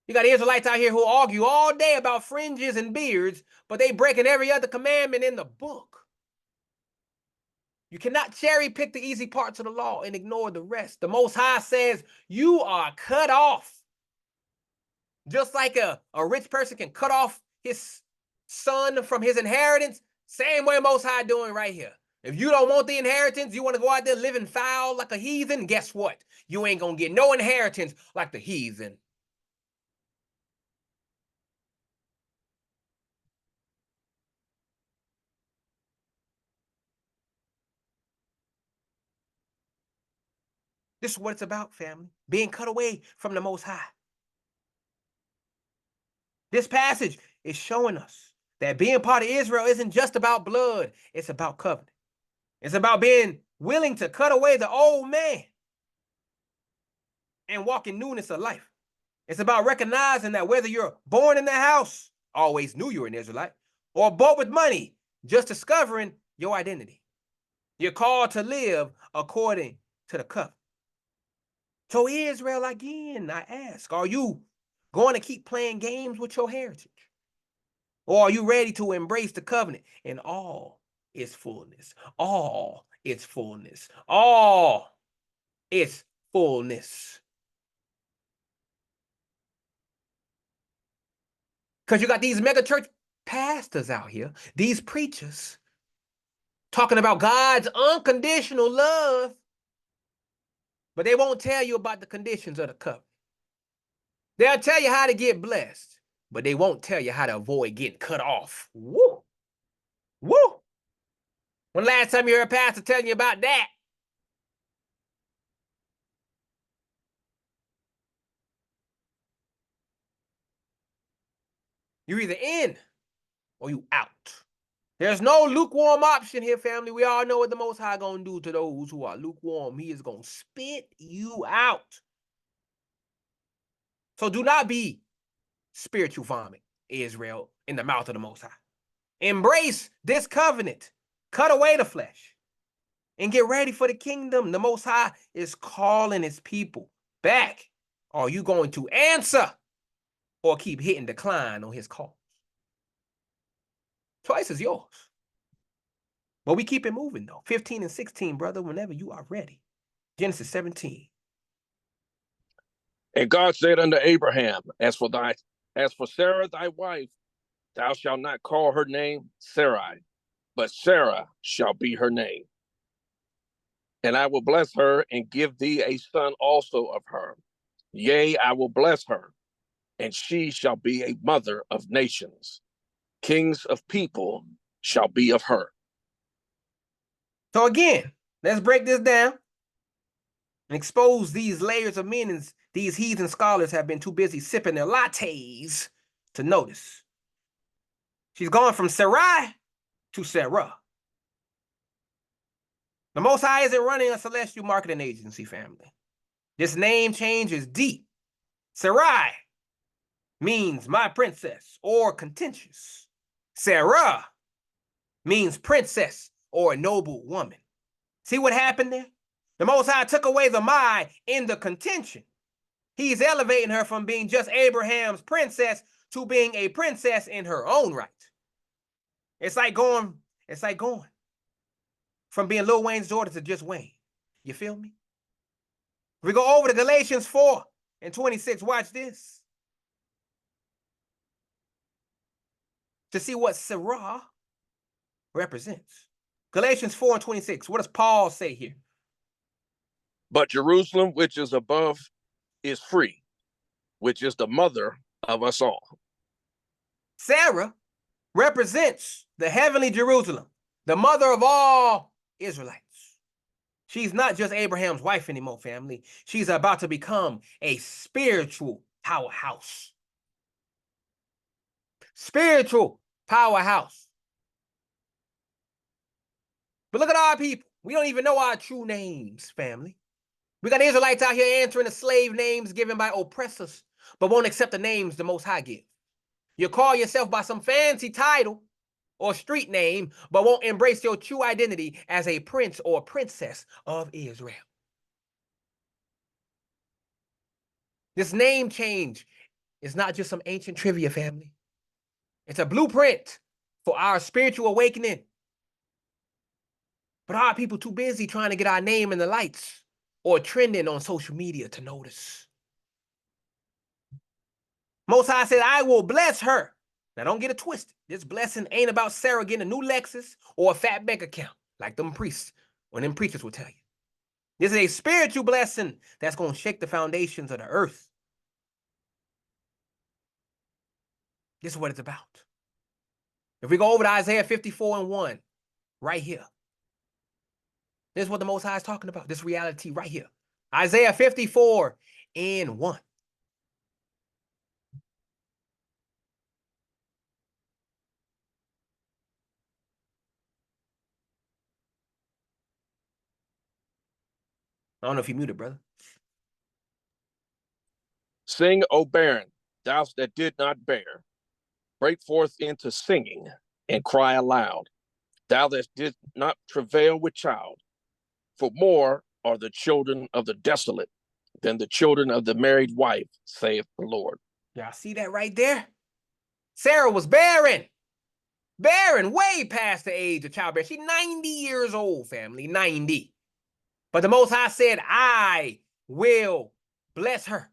You got Israelites out here who argue all day about fringes and beards, but they breaking every other commandment in the book. You cannot cherry pick the easy parts of the law and ignore the rest. The Most High says you are cut off. Just like a rich person can cut off his son from his inheritance, same way Most High doing right here. If you don't want the inheritance, you want to go out there living foul like a heathen, guess what? You ain't going to get no inheritance like the heathen. This is what it's about, family. Being cut away from the Most High. This passage is showing us that being part of Israel isn't just about blood. It's about covenant. It's about being willing to cut away the old man and walk in newness of life. It's about recognizing that whether you're born in the house, always knew you were an Israelite, or bought with money, just discovering your identity. You're called to live according to the covenant. So Israel, again, I ask, are you going to keep playing games with your heritage? Or are you ready to embrace the covenant in all its fullness? All its fullness. All its fullness. Because you got these mega church pastors out here, these preachers, talking about God's unconditional love, but they won't tell you about the conditions of the covenant. They'll tell you how to get blessed, but they won't tell you how to avoid getting cut off. Woo! Woo! When last time you heard a pastor telling you about that? You're either in or you out. There's no lukewarm option here, family. We all know what the Most High gonna do to those who are lukewarm. He is gonna spit you out. So do not be spiritual vomit, Israel, in the mouth of the Most High. Embrace this covenant. Cut away the flesh and get ready for the kingdom. The Most High is calling his people back. Are you going to answer or keep hitting decline on his call? Choice is yours. But we keep it moving, though. 15 and 16, brother, whenever you are ready. Genesis 17. And God said unto Abraham, as for Sarah thy wife, thou shalt not call her name Sarai, but Sarah shall be her name. And I will bless her and give thee a son also of her. Yea, I will bless her, and she shall be a mother of nations. Kings of people shall be of her. So again, let's break this down and expose these layers of meanings these heathen scholars have been too busy sipping their lattes to notice. She's gone from Sarai to Sarah. The Most High isn't running a celestial marketing agency, family. This name change is deep. Sarai means my princess or contentious. Sarah means princess or a noble woman. See what happened there? The Most High took away the my in the contention. He's elevating her from being just Abraham's princess to being a princess in her own right. It's like going from being Lil Wayne's daughter to just Wayne. You feel me? We go over to Galatians 4 and 26. Watch this. To see what Sarah represents. Galatians 4 and 26. What does Paul say here? But Jerusalem, which is above, is free, which is the mother of us all. Sarah represents the heavenly Jerusalem, the mother of all Israelites. She's not just Abraham's wife anymore, family. She's about to become a spiritual powerhouse. Spiritual powerhouse. But look at our people. We don't even know our true names, family. We got Israelites out here answering the slave names given by oppressors, but won't accept the names the Most High gives. You call yourself by some fancy title or street name, but won't embrace your true identity as a prince or princess of Israel. This name change is not just some ancient trivia, family. It's a blueprint for our spiritual awakening. But our people too busy trying to get our name in the lights or trending on social media to notice. Most High said, I will bless her. Now, don't get it twisted. This blessing ain't about Sarah getting a new Lexus or a fat bank account, like them priests or them preachers will tell you. This is a spiritual blessing that's going to shake the foundations of the earth. This is what it's about. If we go over to Isaiah 54 and 1, right here. This is what the Most High is talking about, this reality right here. Isaiah 54 and 1. I don't know if you muted, brother. Sing, O barren, thou that did not bear. Break forth into singing and cry aloud, thou that did not travail with child. For more are the children of the desolate than the children of the married wife, saith the Lord. Y'all see that right there? Sarah was barren. Barren, way past the age of childbearing. She's 90 years old, family, 90. But the Most High said, I will bless her.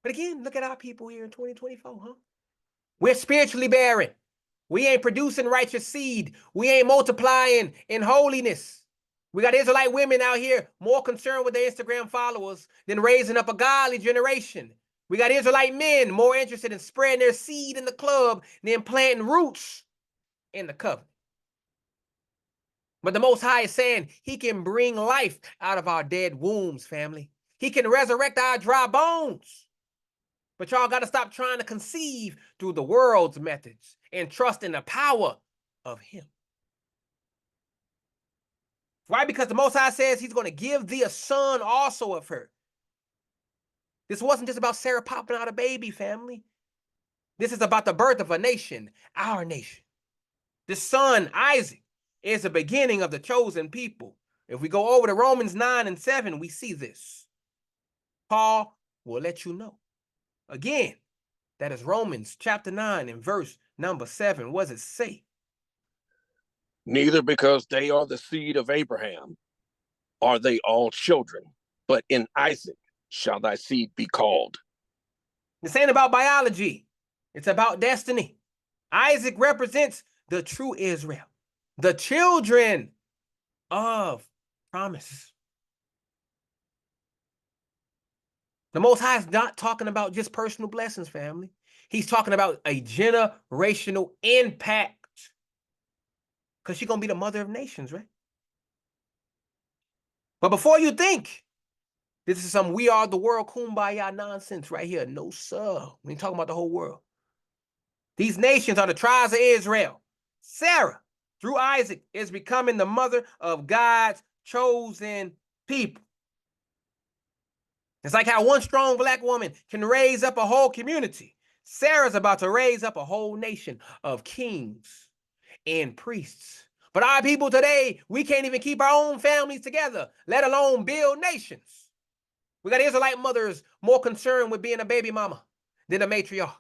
But again, look at our people here in 2024, huh? We're spiritually barren. We ain't producing righteous seed. We ain't multiplying in holiness. We got Israelite women out here more concerned with their Instagram followers than raising up a godly generation. We got Israelite men more interested in spreading their seed in the club than planting roots in the covenant. But the Most High is saying he can bring life out of our dead wombs, family. He can resurrect our dry bones. But y'all got to stop trying to conceive through the world's methods and trust in the power of him. Why? Because the Most High says he's going to give thee a son also of her. This wasn't just about Sarah popping out a baby, family. This is about the birth of a nation, our nation. This son, Isaac, is the beginning of the chosen people. If we go over to Romans 9 and 7, we see this. Paul will let you know. Again, that is Romans chapter 9 and verse number 7. What does it say? Neither because they are the seed of Abraham are they all children, but in Isaac shall thy seed be called. This ain't about biology. It's about destiny. Isaac represents the true Israel, the children of promise. The Most High is not talking about just personal blessings, family. He's talking about a generational impact. Because she's going to be the mother of nations, right? But before you think this is some we are the world kumbaya nonsense right here, no, sir. We ain't talking about the whole world. These nations are the tribes of Israel. Sarah, through Isaac, is becoming the mother of God's chosen people. It's like how one strong black woman can raise up a whole community. Sarah's about to raise up a whole nation of kings and priests. But our people today, we can't even keep our own families together, let alone build nations. We got Israelite mothers more concerned with being a baby mama than a matriarch.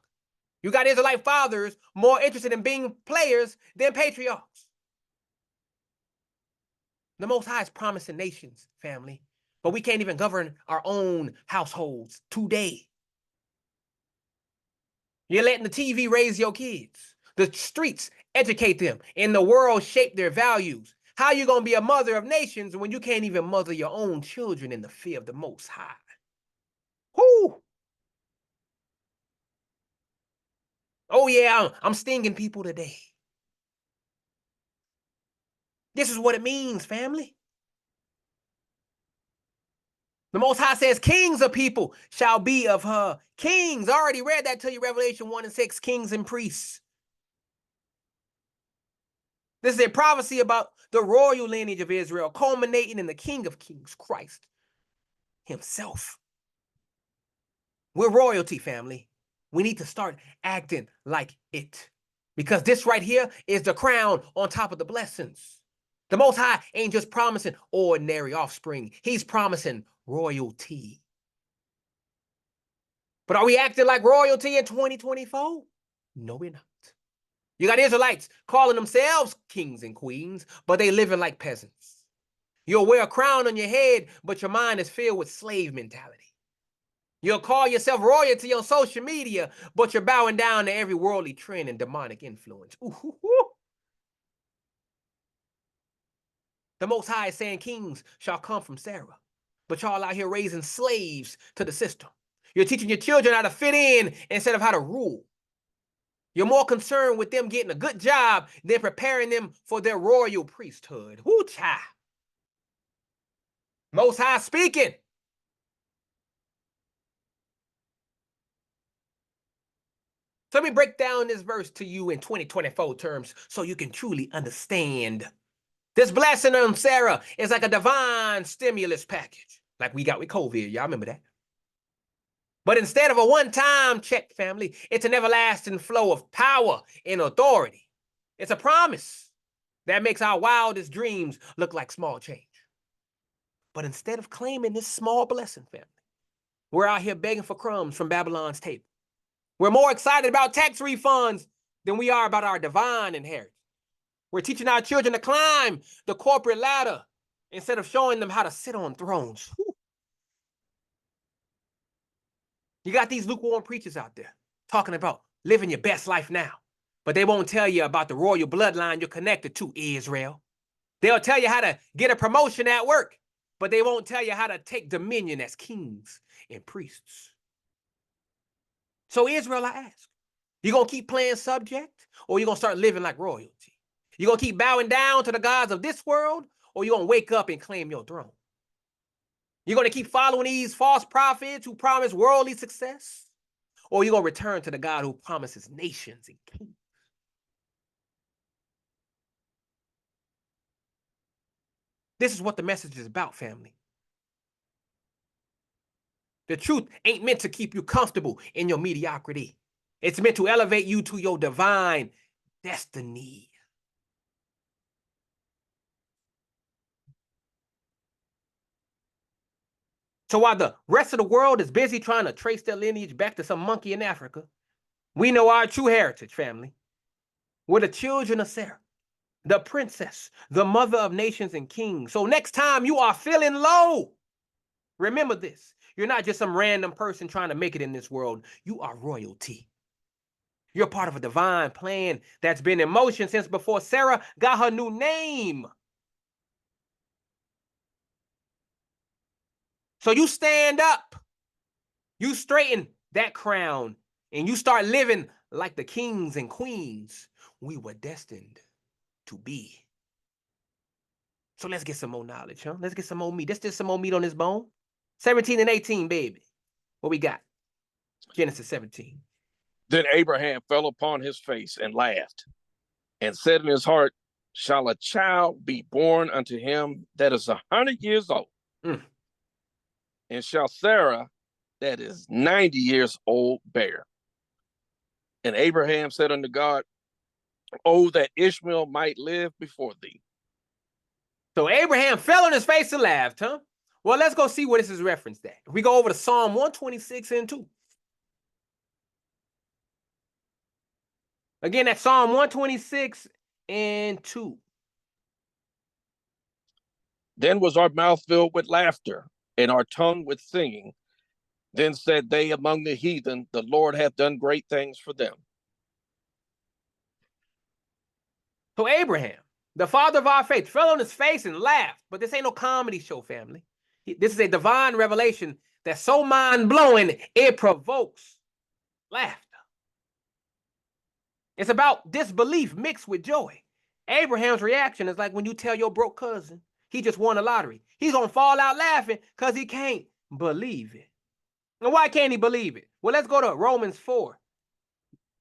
You got Israelite fathers more interested in being players than patriarchs. The Most High is promising nations, family. But we can't even govern our own households today. You're letting the TV raise your kids. The streets educate them, and the world shape their values. How you gonna be a mother of nations when you can't even mother your own children in the fear of the Most High? Whoo! Oh yeah, I'm stinging people today. This is what it means, family. The Most High says, kings of people shall be of her. Kings, I already read that to you, Revelation 1 and 6, kings and priests. This is a prophecy about the royal lineage of Israel, culminating in the King of Kings, Christ himself. We're royalty, family. We need to start acting like it. Because this right here is the crown on top of the blessings. The Most High ain't just promising ordinary offspring. He's promising royalty. But are we acting like royalty in 2024? No, we're not. You got Israelites calling themselves kings and queens, but they living like peasants. You'll wear a crown on your head, but your mind is filled with slave mentality. You'll call yourself royalty on social media, but you're bowing down to every worldly trend and demonic influence. Ooh, ooh, ooh. The Most High is saying kings shall come from Sarah, but y'all out here raising slaves to the system. You're teaching your children how to fit in instead of how to rule. You're more concerned with them getting a good job than preparing them for their royal priesthood. Whoo, child. Most High speaking. So let me break down this verse to you in 2024 terms so you can truly understand. This blessing on Sarah is like a divine stimulus package, like we got with COVID. Y'all remember that? But instead of a one-time check, family, it's an everlasting flow of power and authority. It's a promise that makes our wildest dreams look like small change. But instead of claiming this small blessing, family, we're out here begging for crumbs from Babylon's table. We're more excited about tax refunds than we are about our divine inheritance. We're teaching our children to climb the corporate ladder instead of showing them how to sit on thrones. Whew. You got these lukewarm preachers out there talking about living your best life now, but they won't tell you about the royal bloodline you're connected to, Israel. They'll tell you how to get a promotion at work, but they won't tell you how to take dominion as kings and priests. So Israel, I ask, you gonna keep playing subject, or you gonna start living like royalty? You gonna keep bowing down to the gods of this world, or you gonna wake up and claim your throne? You gonna keep following these false prophets who promise worldly success, or you gonna return to the God who promises nations and kings? This is what the message is about, family. The truth ain't meant to keep you comfortable in your mediocrity. It's meant to elevate you to your divine destiny. So while the rest of the world is busy trying to trace their lineage back to some monkey in Africa, we know our true heritage, family. We're the children of Sarah, the princess, the mother of nations and kings. So next time you are feeling low, remember this. You're not just some random person trying to make it in this world. You are royalty. You're part of a divine plan that's been in motion since before Sarah got her new name. So you stand up, you straighten that crown, and you start living like the kings and queens we were destined to be. So let's get some more knowledge, huh? Let's get some more meat. Let's get some more meat on this bone. 17 and 18, baby. What we got? Genesis 17. Then Abraham fell upon his face and laughed, and said in his heart, shall a child be born unto him that is 100 years old? Mm. And shall Sarah, that is 90 years old, bear? And Abraham said unto God, oh, that Ishmael might live before thee. So Abraham fell on his face and laughed, huh? Well, let's go see where this is referenced at. If we go over to Psalm 126 and 2. Again, that's Psalm 126 and 2. Then was our mouth filled with laughter, and our tongue with singing. Then said they among the heathen, the Lord hath done great things for them. So Abraham, the father of our faith, fell on his face and laughed. But this ain't no comedy show, family. This is a divine revelation that's so mind-blowing, it provokes laughter. It's about disbelief mixed with joy. Abraham's reaction is like when you tell your broke cousin he just won the lottery. He's going to fall out laughing because he can't believe it. And why can't he believe it? Well, let's go to Romans 4,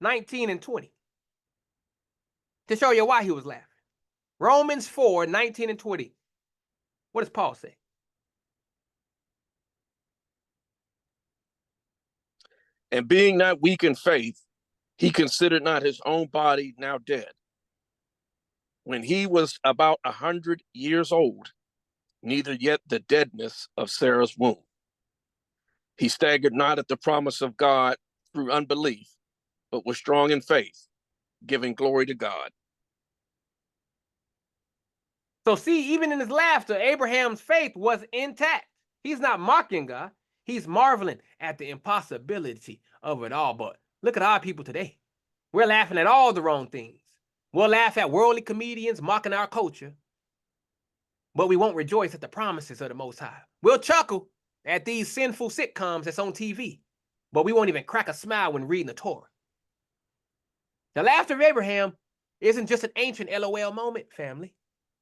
19 and 20 to show you why he was laughing. Romans 4, 19 and 20. What does Paul say? And being not weak in faith, he considered not his own body now dead, when he was about 100 years old, neither yet the deadness of Sarah's womb. He staggered not at the promise of God through unbelief, but was strong in faith, giving glory to God. So see, even in his laughter, Abraham's faith was intact. He's not mocking God. He's marveling at the impossibility of it all. But look at our people today. We're laughing at all the wrong things. We'll laugh at worldly comedians mocking our culture, but we won't rejoice at the promises of the Most High. We'll chuckle at these sinful sitcoms that's on TV, but we won't even crack a smile when reading the Torah. The laughter of Abraham isn't just an ancient LOL moment, family.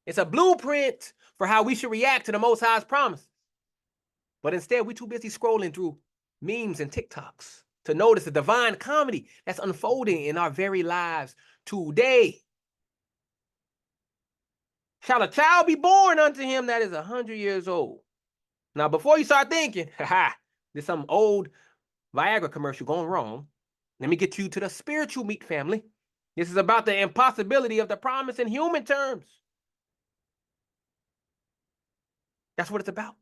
It's a blueprint for how we should react to the Most High's promises. But instead, we're too busy scrolling through memes and TikToks to notice the divine comedy that's unfolding in our very lives today. Shall a child be born unto him that is 100 years old? Now, before you start thinking, there's some old Viagra commercial going wrong, let me get you to the spiritual meat, family. This is about the impossibility of the promise in human terms. That's what it's about.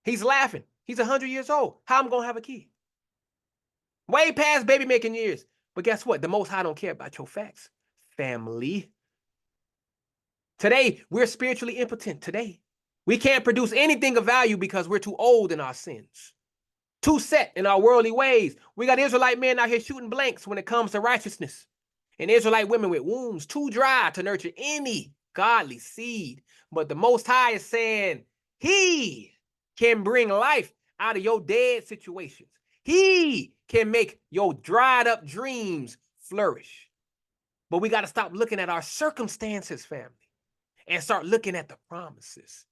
He's laughing. He's 100 years old. How am I going to have a kid? Way past baby making years. But guess what? The Most High don't care about your facts, family. Today, we're spiritually impotent. Today, we can't produce anything of value because we're too old in our sins, too set in our worldly ways. We got Israelite men out here shooting blanks when it comes to righteousness, and Israelite women with wombs too dry to nurture any godly seed. But the Most High is saying he can bring life out of your dead situations. He can make your dried up dreams flourish. But we got to stop looking at our circumstances, family, and start looking at the promises.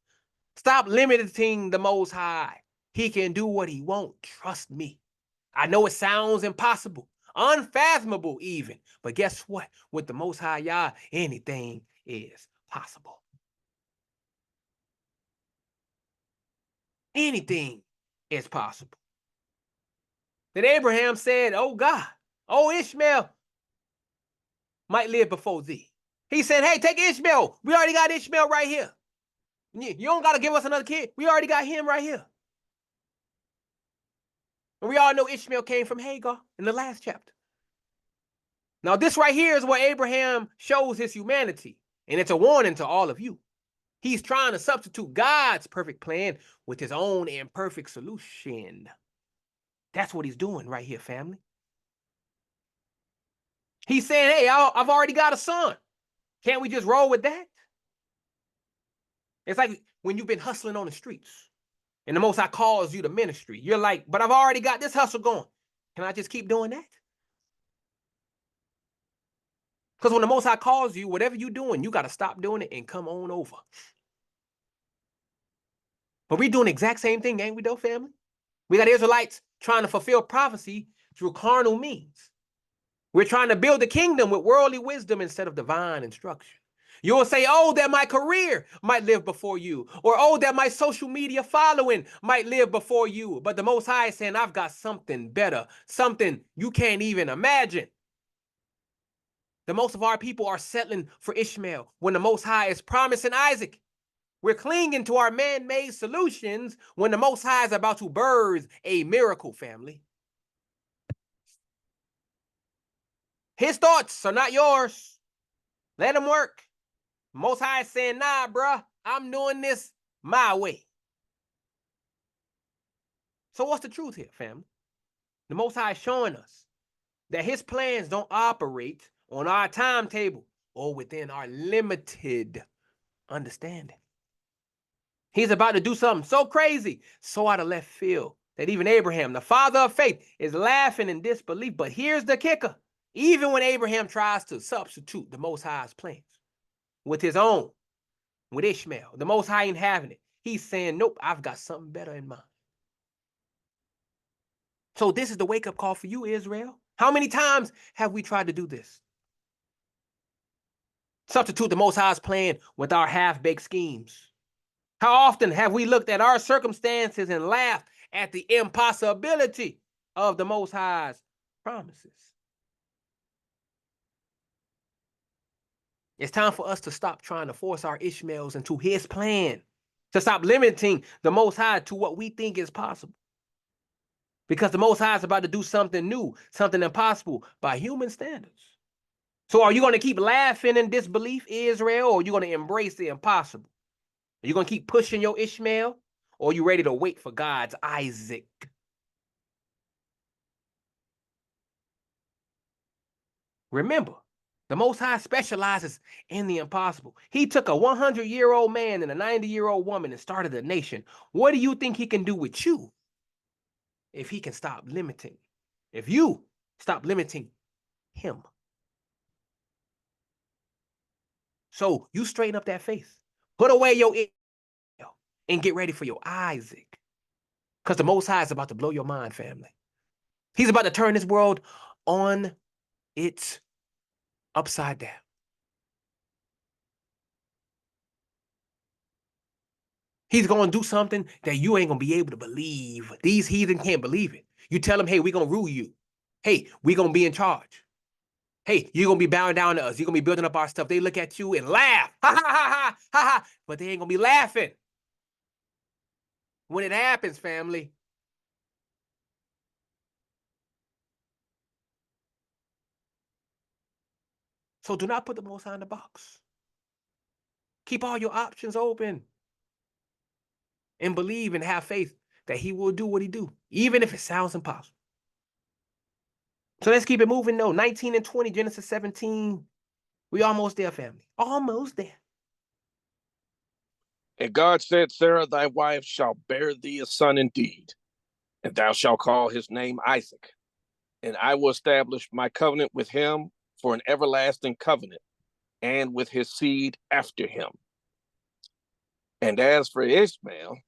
Stop limiting the Most High. He can do what he wants. Trust me. I know it sounds impossible, unfathomable even, but guess what? With the Most High Yah, anything is possible. Anything is possible. Then Abraham said, oh God, oh Ishmael might live before thee. He said, hey, take Ishmael. We already got Ishmael right here. You don't got to give us another kid. We already got him right here. And we all know Ishmael came from Hagar in the last chapter. Now, this right here is where Abraham shows his humanity, and it's a warning to all of you. He's trying to substitute God's perfect plan with his own imperfect solution. That's what he's doing right here, family. He's saying, hey, I've already got a son. Can't we just roll with that? It's like when you've been hustling on the streets and the Most High calls you to ministry. You're like, but I've already got this hustle going. Can I just keep doing that? Because when the Most High calls you, whatever you're doing, you got to stop doing it and come on over. But we're doing the exact same thing, ain't we, though, family? We got Israelites trying to fulfill prophecy through carnal means. We're trying to build the kingdom with worldly wisdom instead of divine instruction. You'll say, oh, that my career might live before you. Or, oh, that my social media following might live before you. But the Most High is saying, I've got something better, something you can't even imagine. The most of our people are settling for Ishmael when the Most High is promising Isaac. We're clinging to our man-made solutions when the Most High is about to birth a miracle, family. His thoughts are not yours. Let him work. Most High is saying, nah, bruh, I'm doing this my way. So what's the truth here, family? The Most High is showing us that his plans don't operate on our timetable or within our limited understanding. He's about to do something so crazy, so out of left field, that even Abraham, the father of faith, is laughing in disbelief. But here's the kicker. Even when Abraham tries to substitute the Most High's plans with his own, with Ishmael, the Most High ain't having it. He's saying, nope, I've got something better in mind. So this is the wake-up call for you, Israel. How many times have we tried to do this? Substitute the Most High's plan with our half-baked schemes. How often have we looked at our circumstances and laughed at the impossibility of the Most High's promises? It's time for us to stop trying to force our Ishmaels into his plan, to stop limiting the Most High to what we think is possible. Because the Most High is about to do something new, something impossible by human standards. So are you going to keep laughing in disbelief, Israel, or are you going to embrace the impossible? Are you going to keep pushing your Ishmael, or are you ready to wait for God's Isaac? Remember, the Most High specializes in the impossible. He took a 100-year-old man and a 90-year-old woman and started a nation. What do you think he can do with you if he can stop limiting? If you stop limiting him? So you straighten up that face. Put away your Ishmael and get ready for your Isaac. Because the Most High is about to blow your mind, family. He's about to turn this world on its upside down. He's going to do something that you ain't going to be able to believe. These heathen can't believe it. You tell them, hey, we're going to rule you. Hey, we're going to be in charge. Hey, you're going to be bowing down to us. You're going to be building up our stuff. They look at you and laugh. Ha, ha, ha, ha, ha, ha. But they ain't going to be laughing when it happens, family. So do not put the Most High in the box. Keep all your options open. And believe and have faith that he will do what he do, even if it sounds impossible. So let's keep it moving, though. 19 and 20, Genesis 17. We almost there, family. Almost there. And God said, Sarah, thy wife shall bear thee a son indeed, and thou shalt call his name Isaac. And I will establish my covenant with him for an everlasting covenant, and with his seed after him. And as for Ishmael,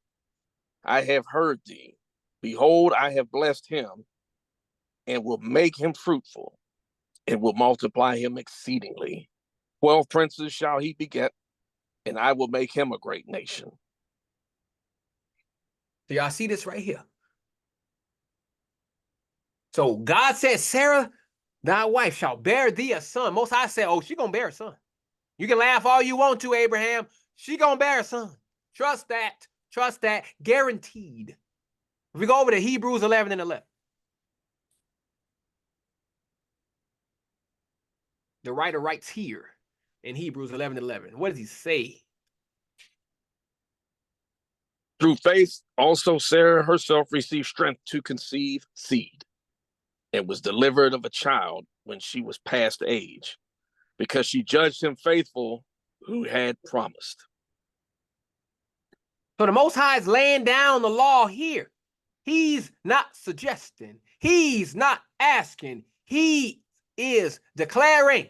I have heard thee. Behold, I have blessed him, and will make him fruitful, and will multiply him exceedingly. 12 princes shall he beget, and I will make him a great nation. So y'all see this right here. So God said, Sarah, thy wife shall bear thee a son. Most High said, oh, she gonna bear a son. You can laugh all you want to, Abraham. She gonna bear a son. Trust that. Trust that. Guaranteed. If we go over to Hebrews 11 and 11. The writer writes here in Hebrews 11 and 11. What does he say? Through faith, also Sarah herself received strength to conceive seed, and was delivered of a child when she was past age, because she judged him faithful who had promised. So the Most High is laying down the law here. He's not suggesting. He's not asking. He is declaring.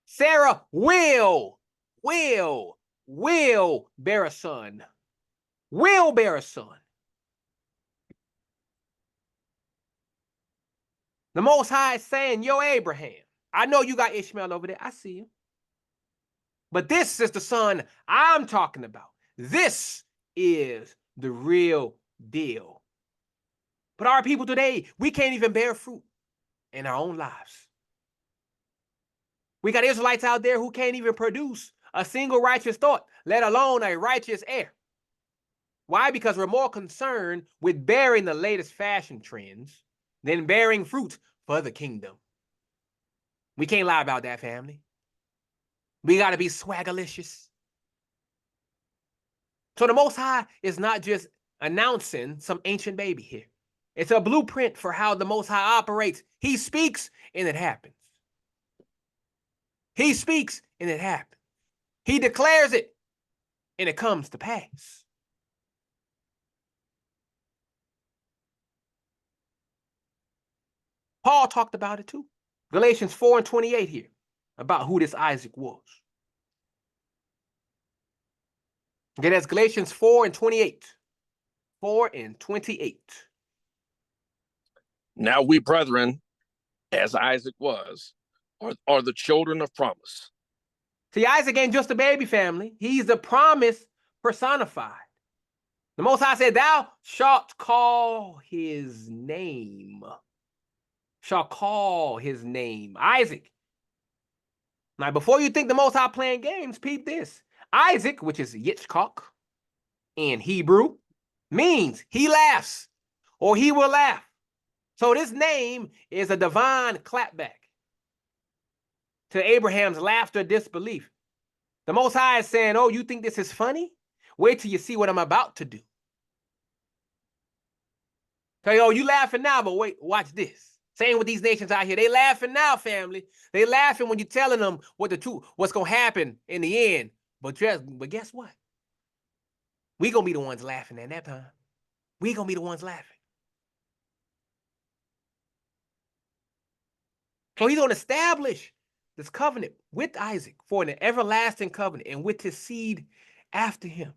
Sarah will bear a son. Will bear a son. The Most High is saying, yo, Abraham, I know you got Ishmael over there. I see him. But this is the son I'm talking about. This is the real deal. But our people today, we can't even bear fruit in our own lives. We got Israelites out there who can't even produce a single righteous thought, let alone a righteous heir. Why? Because we're more concerned with bearing the latest fashion trends than bearing fruit for the kingdom. We can't lie about that, family. We got to be swaggerlicious. So the Most High is not just announcing some ancient baby here. It's a blueprint for how the Most High operates. He speaks and it happens. He speaks and it happens. He declares it and it comes to pass. Paul talked about it too. Galatians 4:28 here, about who this Isaac was. Okay, that's Galatians 4:28. 4:28. Now we, brethren, as Isaac was, are the children of promise. See, Isaac ain't just a baby family. He's the promise personified. The Most High said, thou shalt call his name. Shall call his name. Isaac. Now, before you think the Most High playing games, peep this. Isaac, which is Yitzchak in Hebrew, means he laughs or he will laugh. So this name is a divine clapback to Abraham's laughter disbelief. The Most High is saying, oh, you think this is funny? Wait till you see what I'm about to do. So, oh, you laughing now, but wait, watch this. Same with these nations out here. They laughing now, family. They laughing when you're telling them what's going to happen in the end. But guess what? We going to be the ones laughing at that time. We going to be the ones laughing. So he's going to establish this covenant with Isaac for an everlasting covenant and with his seed after him.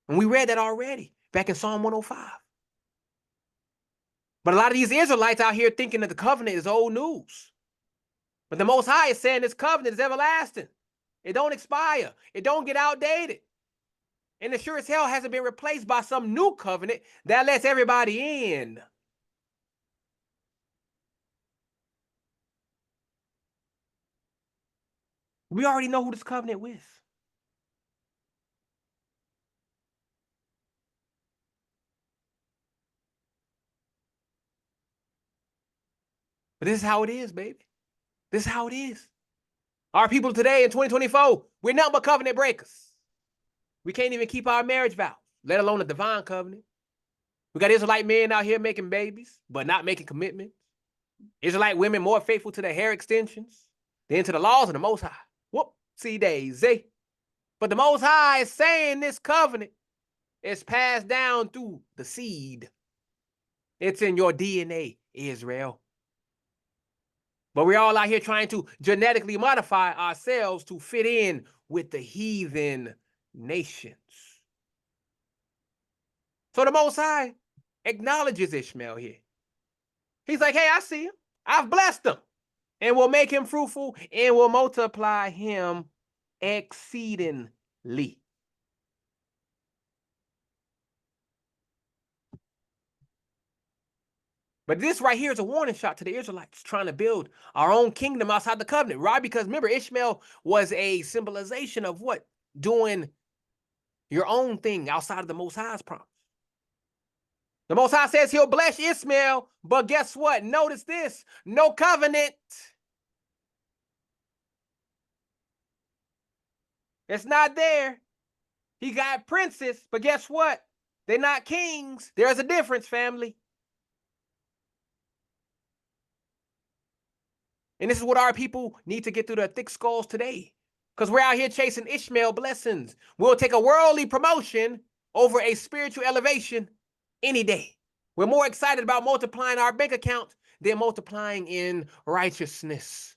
And we read that already back in Psalm 105. But a lot of these Israelites out here thinking that the covenant is old news. But the Most High is saying this covenant is everlasting. It don't expire. It don't get outdated. And it sure as hell hasn't been replaced by some new covenant that lets everybody in. We already know who this covenant with. But this is how it is, baby. This is how it is. Our people today in 2024, we're nothing but covenant breakers. We can't even keep our marriage vows, let alone a divine covenant. We got Israelite men out here making babies, but not making commitments. Israelite women more faithful to their hair extensions than to the laws of the Most High. Whoopsie daisy. But the Most High is saying this covenant is passed down through the seed. It's in your DNA, Israel. But we're all out here trying to genetically modify ourselves to fit in with the heathen nations. So the Most High acknowledges Ishmael here. He's like, hey, I see him. I've blessed him and will make him fruitful and will multiply him exceedingly. But this right here is a warning shot to the Israelites trying to build our own kingdom outside the covenant, right? Because remember, Ishmael was a symbolization of what? Doing your own thing outside of the Most High's promise. The Most High says he'll bless Ishmael, but guess what? Notice this, no covenant. It's not there. He got princes, but guess what? They're not kings. There's a difference, family. And this is what our people need to get through their thick skulls today. Because we're out here chasing Ishmael blessings. We'll take a worldly promotion over a spiritual elevation any day. We're more excited about multiplying our bank account than multiplying in righteousness.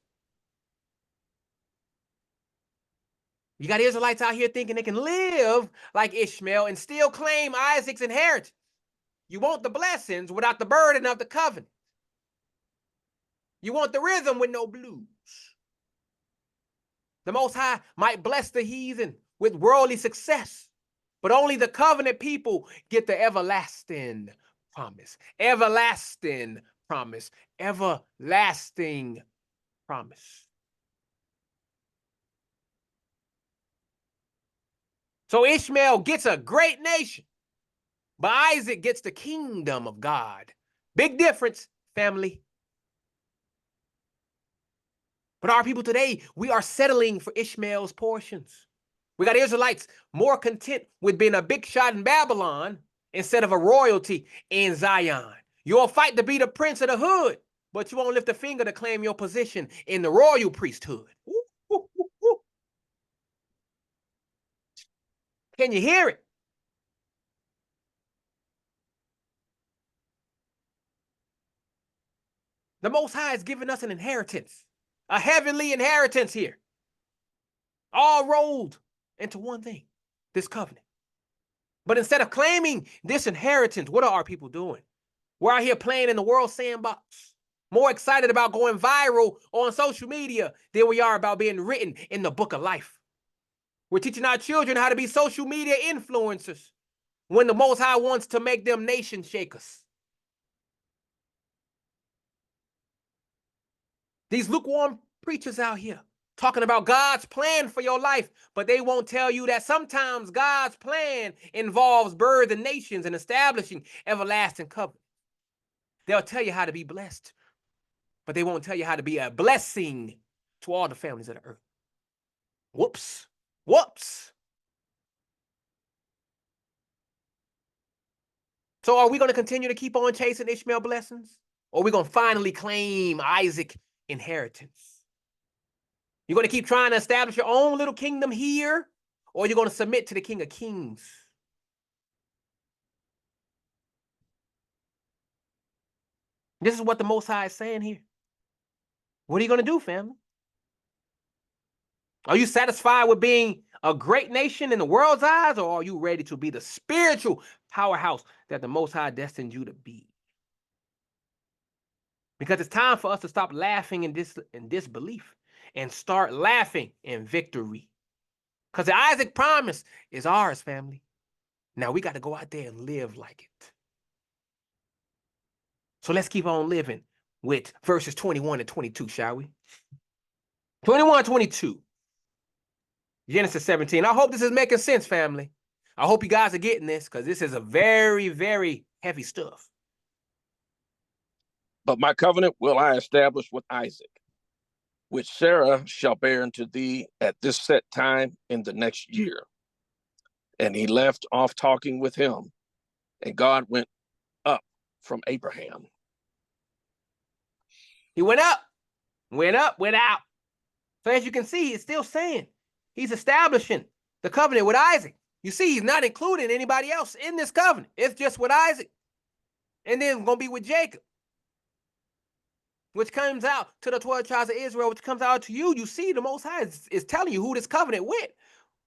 You got Israelites out here thinking they can live like Ishmael and still claim Isaac's inheritance. You want the blessings without the burden of the covenant. You want the rhythm with no blues. The Most High might bless the heathen with worldly success, but only the covenant people get the everlasting promise. Everlasting promise. Everlasting promise. So Ishmael gets a great nation, but Isaac gets the kingdom of God. Big difference, family. But our people today, we are settling for Ishmael's portions. We got Israelites more content with being a big shot in Babylon instead of a royalty in Zion. You'll fight to be the prince of the hood, but you won't lift a finger to claim your position in the royal priesthood. Ooh, ooh, ooh, ooh. Can you hear it? The Most High has given us an inheritance, a heavenly inheritance here, all rolled into one thing, this covenant. But instead of claiming this inheritance, what are our people doing? We're out here playing in the world sandbox, more excited about going viral on social media than we are about being written in the book of life. We're teaching our children how to be social media influencers when the Most High wants to make them nation shakers. These lukewarm preachers out here talking about God's plan for your life, but they won't tell you that sometimes God's plan involves birthing nations and establishing everlasting covenant. They'll tell you how to be blessed, but they won't tell you how to be a blessing to all the families of the earth. Whoops. Whoops. So are we going to continue to keep on chasing Ishmael blessings? Or are we going to finally claim Isaac inheritance? You're going to keep trying to establish your own little kingdom here, or you're going to submit to the King of Kings? This is what the Most High is saying here. What are you going to do, family? Are you satisfied with being a great nation in the world's eyes, or are you ready to be the spiritual powerhouse that the Most High destined you to be? Because it's time for us to stop laughing in disbelief and start laughing in victory. Because the Isaac promise is ours, family. Now we got to go out there and live like it. So let's keep on living with verses 21 and 22, shall we? 21, 22. Genesis 17. I hope this is making sense, family. I hope you guys are getting this, because this is a very, very heavy stuff. But my covenant will I establish with Isaac, which Sarah shall bear unto thee at this set time in the next year. And he left off talking with him, and God went up from Abraham. He went up, went out. So as you can see, it's still saying he's establishing the covenant with Isaac. You see, he's not including anybody else in this covenant. It's just with Isaac. And then it's going to be with Jacob, which comes out to the 12 tribes of Israel, which comes out to you. You see, the Most High is telling you who this covenant with.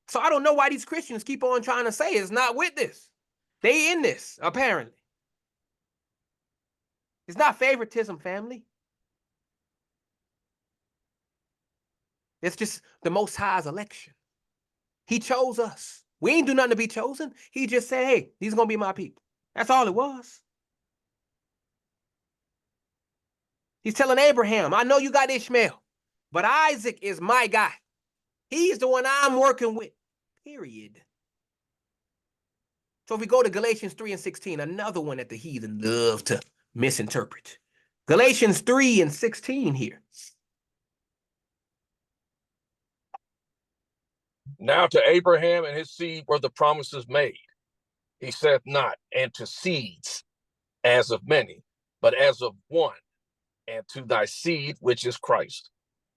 So I don't know why these Christians keep on trying to say it's not with this. They in this, apparently. It's not favoritism, family. It's just the Most High's election. He chose us. We ain't do nothing to be chosen. He just said, hey, these are going to be my people. That's all it was. He's telling Abraham, I know you got Ishmael, but Isaac is my guy. He's the one I'm working with, period. So if we go to Galatians 3 and 16, another one that the heathen love to misinterpret. Galatians 3 and 16 here. Now to Abraham and his seed were the promises made. He saith not, and to seeds, as of many, but as of one, and to thy seed, which is Christ.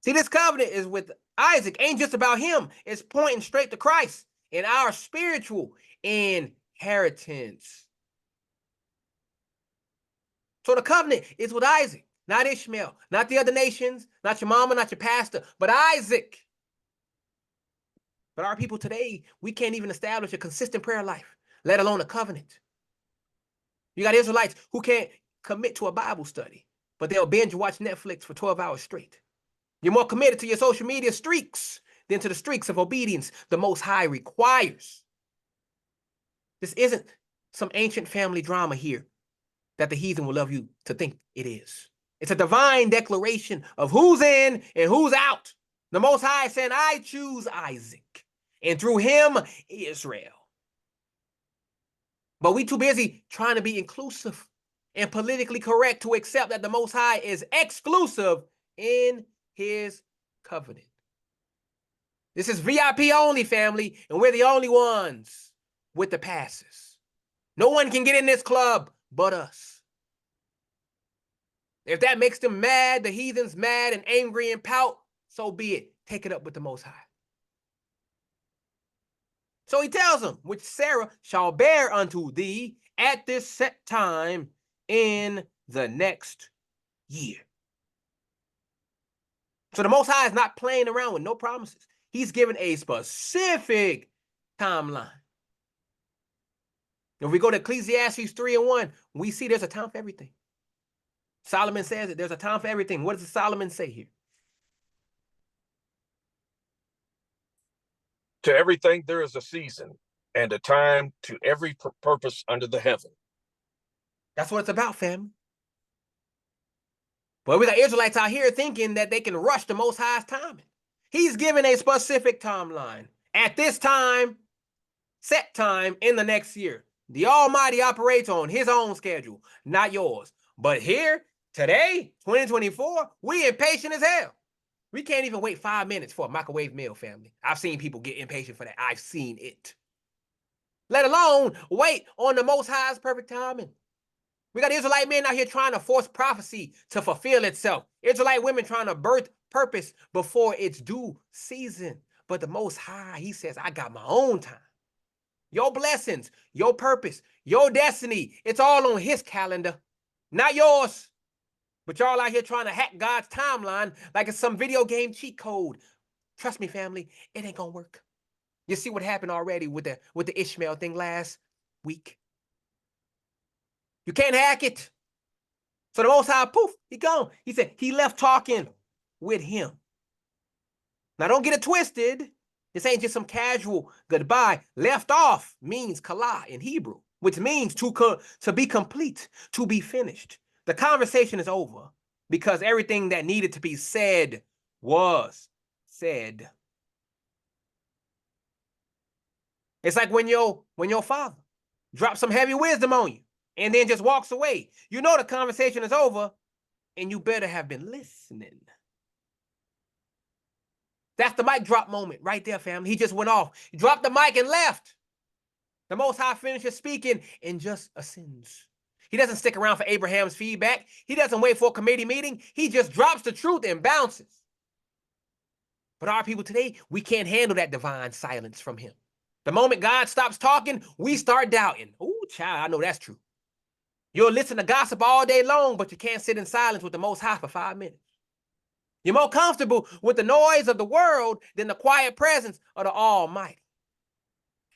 See, this covenant is with Isaac. Ain't just about him. It's pointing straight to Christ and our spiritual inheritance. So the covenant is with Isaac, not Ishmael, not the other nations, not your mama, not your pastor, but Isaac. But our people today, we can't even establish a consistent prayer life, let alone a covenant. You got Israelites who can't commit to a Bible study, but they'll binge watch Netflix for 12 hours straight. You're more committed to your social media streaks than to the streaks of obedience the Most High requires. This isn't some ancient family drama here that the heathen will love you to think it is. It's a divine declaration of who's in and who's out. The Most High is saying, I choose Isaac, and through him, Israel. But we too busy trying to be inclusive and politically correct to accept that the Most High is exclusive in his covenant. This is VIP only, family, and we're the only ones with the passes. No one can get in this club but us. If that makes them mad, the heathens mad and angry and pout, so be it. Take it up with the Most High. So he tells them, which Sarah shall bear unto thee at this set time in the next year. So the Most High is not playing around with no promises. He's given a specific timeline. If we go to Ecclesiastes 3:1, we see there's a time for everything. Solomon says that there's a time for everything. What does Solomon say here? To everything there is a season, and a time to every purpose under the heaven. That's what it's about, family. But we got Israelites out here thinking that they can rush the Most High's timing. He's given a specific timeline. At this time, set time in the next year. The Almighty operates on his own schedule, not yours. But here, today, 2024, we impatient as hell. We can't even wait 5 minutes for a microwave meal, family. I've seen people get impatient for that. I've seen it. Let alone wait on the Most High's perfect timing. We got Israelite men out here trying to force prophecy to fulfill itself. Israelite women trying to birth purpose before its due season. But the Most High, he says, I got my own time. Your blessings, your purpose, your destiny, it's all on his calendar, not yours. But y'all out here trying to hack God's timeline like it's some video game cheat code. Trust me, family, it ain't gonna work. You see what happened already with the Ishmael thing last week. You can't hack it. So the Most High, poof, he gone. He said he left talking with him. Now don't get it twisted. This ain't just some casual goodbye. Left off means kala in Hebrew, which means to be complete, to be finished. The conversation is over because everything that needed to be said was said. It's like when your father drops some heavy wisdom on you and then just walks away. You know the conversation is over and you better have been listening. That's the mic drop moment right there, family. He just went off. He dropped the mic and left. The Most High finishes speaking and just ascends. He doesn't stick around for Abraham's feedback. He doesn't wait for a committee meeting. He just drops the truth and bounces. But our people today, we can't handle that divine silence from him. The moment God stops talking, we start doubting. Ooh, child, I know that's true. You'll listen to gossip all day long, but you can't sit in silence with the Most High for 5 minutes. You're more comfortable with the noise of the world than the quiet presence of the Almighty.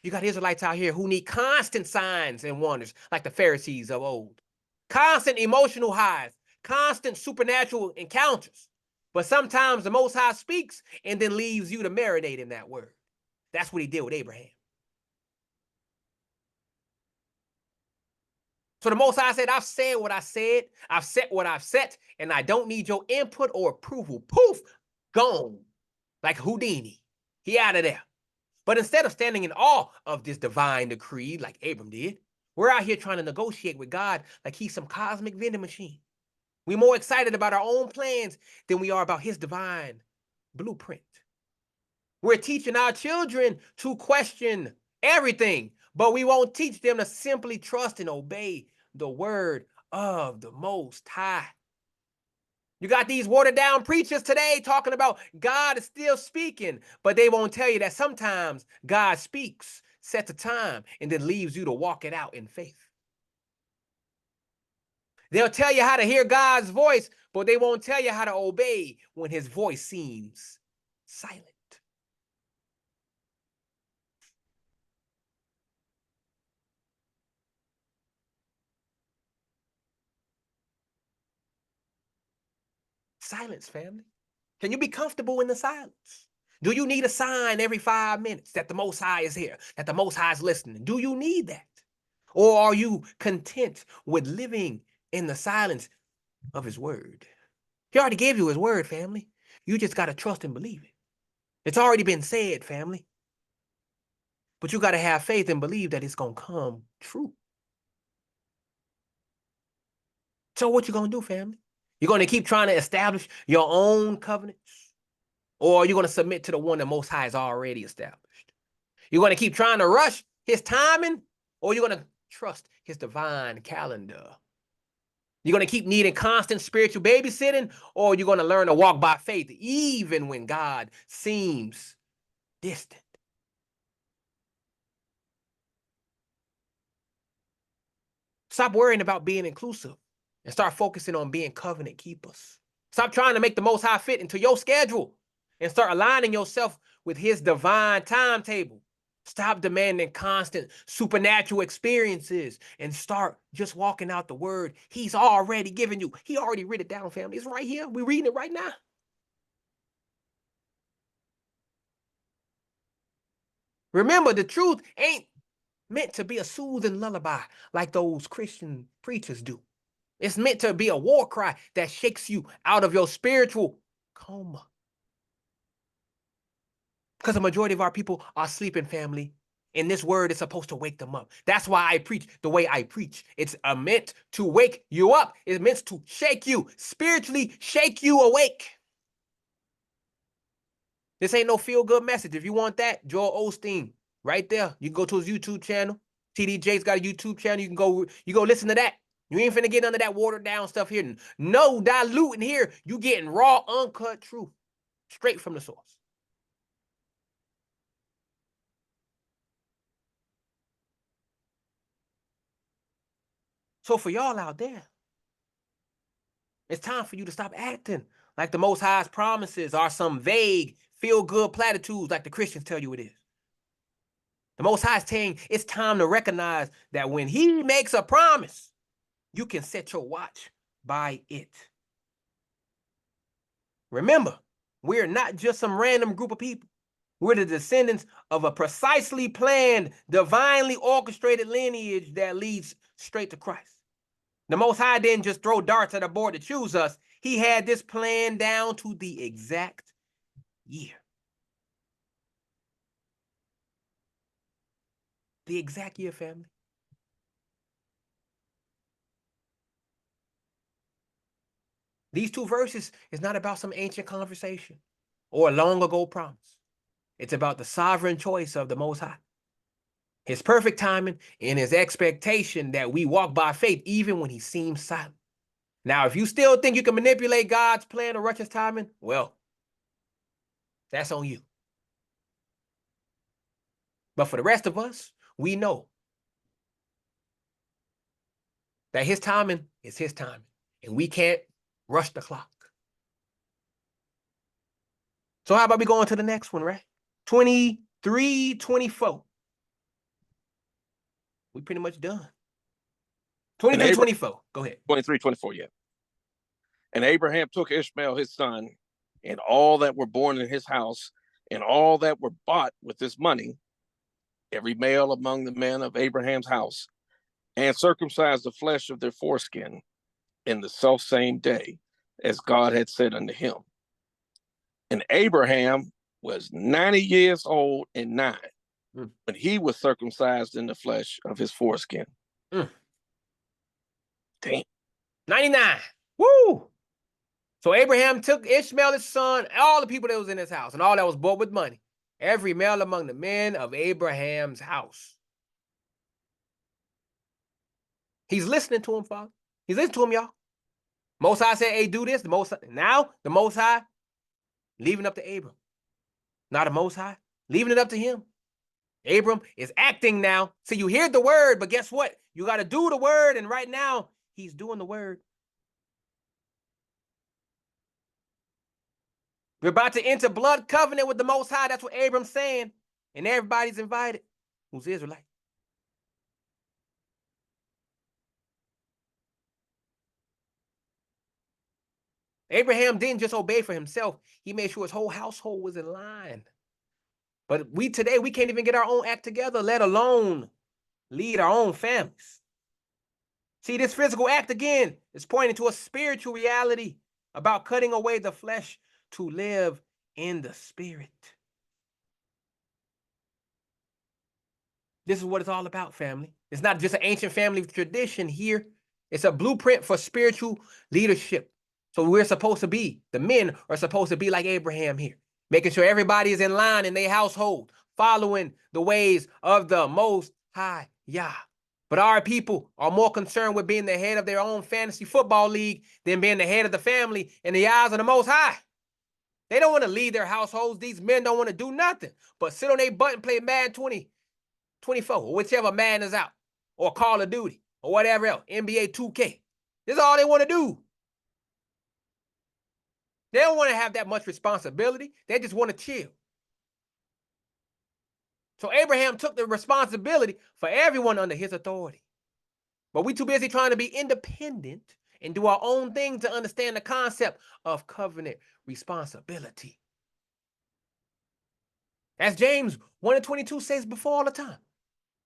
You got Israelites out here who need constant signs and wonders, like the Pharisees of old. Constant emotional highs, constant supernatural encounters. But sometimes the Most High speaks and then leaves you to marinate in that word. That's what he did with Abraham. So the Most High said, I've said what I said, I've set what I've set, and I don't need your input or approval. Poof, gone. Like Houdini. He out of there. But instead of standing in awe of this divine decree like Abram did, we're out here trying to negotiate with God like he's some cosmic vending machine. We're more excited about our own plans than we are about his divine blueprint. We're teaching our children to question everything, but we won't teach them to simply trust and obey the word of the Most High. You got these watered down preachers today talking about God is still speaking, but they won't tell you that sometimes God speaks, sets a time, and then leaves you to walk it out in faith. They'll tell you how to hear God's voice, but they won't tell you how to obey when his voice seems silent. Silence, family. Can you be comfortable in the silence? Do you need a sign every 5 minutes that the Most High is here, that the Most High is listening? Do you need that? Or are you content with living in the silence of his word? He already gave you his word, family. You just got to trust and believe it. It's already been said, family. But you got to have faith and believe that it's going to come true. So what you going to do, family? You're going to keep trying to establish your own covenants? Or are you going to submit to the one the Most High has already established? You're going to keep trying to rush his timing, or you're going to trust his divine calendar? You're going to keep needing constant spiritual babysitting, or you're going to learn to walk by faith even when God seems distant? Stop worrying about being inclusive and start focusing on being covenant keepers. Stop trying to make the Most High fit into your schedule and start aligning yourself with his divine timetable. Stop demanding constant supernatural experiences and start just walking out the word he's already given you. He already written it down, family. It's right here. We're reading it right now. Remember, the truth ain't meant to be a soothing lullaby like those Christian preachers do. It's meant to be a war cry that shakes you out of your spiritual coma. Because the majority of our people are sleeping, family. And this word is supposed to wake them up. That's why I preach the way I preach. It's meant to wake you up. It's meant to shake you, spiritually shake you awake. This ain't no feel-good message. If you want that, Joel Osteen, right there. You can go to his YouTube channel. TDJ's got a YouTube channel. You go listen to that. You ain't finna get none of that watered down stuff here. No diluting here. You getting raw, uncut truth straight from the source. So for y'all out there, it's time for you to stop acting like the Most High's promises are some vague, feel-good platitudes like the Christians tell you it is. The Most High is saying it's time to recognize that when he makes a promise, you can set your watch by it. Remember, we're not just some random group of people. We're the descendants of a precisely planned, divinely orchestrated lineage that leads straight to Christ. The Most High didn't just throw darts at a board to choose us. He had this plan down to the exact year. The exact year, family. These two verses is not about some ancient conversation or a long ago promise. It's about the sovereign choice of the Most High, his perfect timing, and his expectation that we walk by faith even when he seems silent. Now, if you still think you can manipulate God's plan or rush his timing, well, that's on you. But for the rest of us, we know that his timing is his timing, and we can't rush the clock. So how about we go on to the next one, right? 23, 24. We pretty much done. 23, 24. Go ahead. 23, 24, yeah. And Abraham took Ishmael, his son, and all that were born in his house, and all that were bought with his money, every male among the men of Abraham's house, and circumcised the flesh of their foreskin in the selfsame day, as God had said unto him. And Abraham was 90 years old and 9 when he was circumcised in the flesh of his foreskin. Damn. 99. Woo! So Abraham took Ishmael, his son, all the people that was in his house, and all that was bought with money, every male among the men of Abraham's house. He's listening to him, Father. He's listening to him, y'all. Most High said, hey, do this. Now, the Most High, leaving up to Abram. Not the Most High, leaving it up to him. Abram is acting now. So you hear the word, but guess what? You got to do the word, and right now, he's doing the word. We're about to enter blood covenant with the Most High. That's what Abram's saying. And everybody's invited who's Israelite. Abraham didn't just obey for himself. He made sure his whole household was in line. But today, we can't even get our own act together, let alone lead our own families. See, this physical act, again, is pointing to a spiritual reality about cutting away the flesh to live in the spirit. This is what it's all about, family. It's not just an ancient family tradition here. It's a blueprint for spiritual leadership. So we're supposed to be, the men are supposed to be like Abraham here. making sure everybody is in line in their household, following the ways of the Most High Yah. But our people are more concerned with being the head of their own fantasy football league than being the head of the family in the eyes of the Most High. They don't want to lead their households. These men don't want to do nothing but sit on their butt and play Madden 2024, or whichever Madden is out, or Call of Duty, or whatever else, NBA 2K. This is all they want to do. They don't want to have that much responsibility. They just want to chill. So Abraham took the responsibility for everyone under his authority. But we too busy trying to be independent and do our own thing to understand the concept of covenant responsibility. As James 1:22 says before all the time.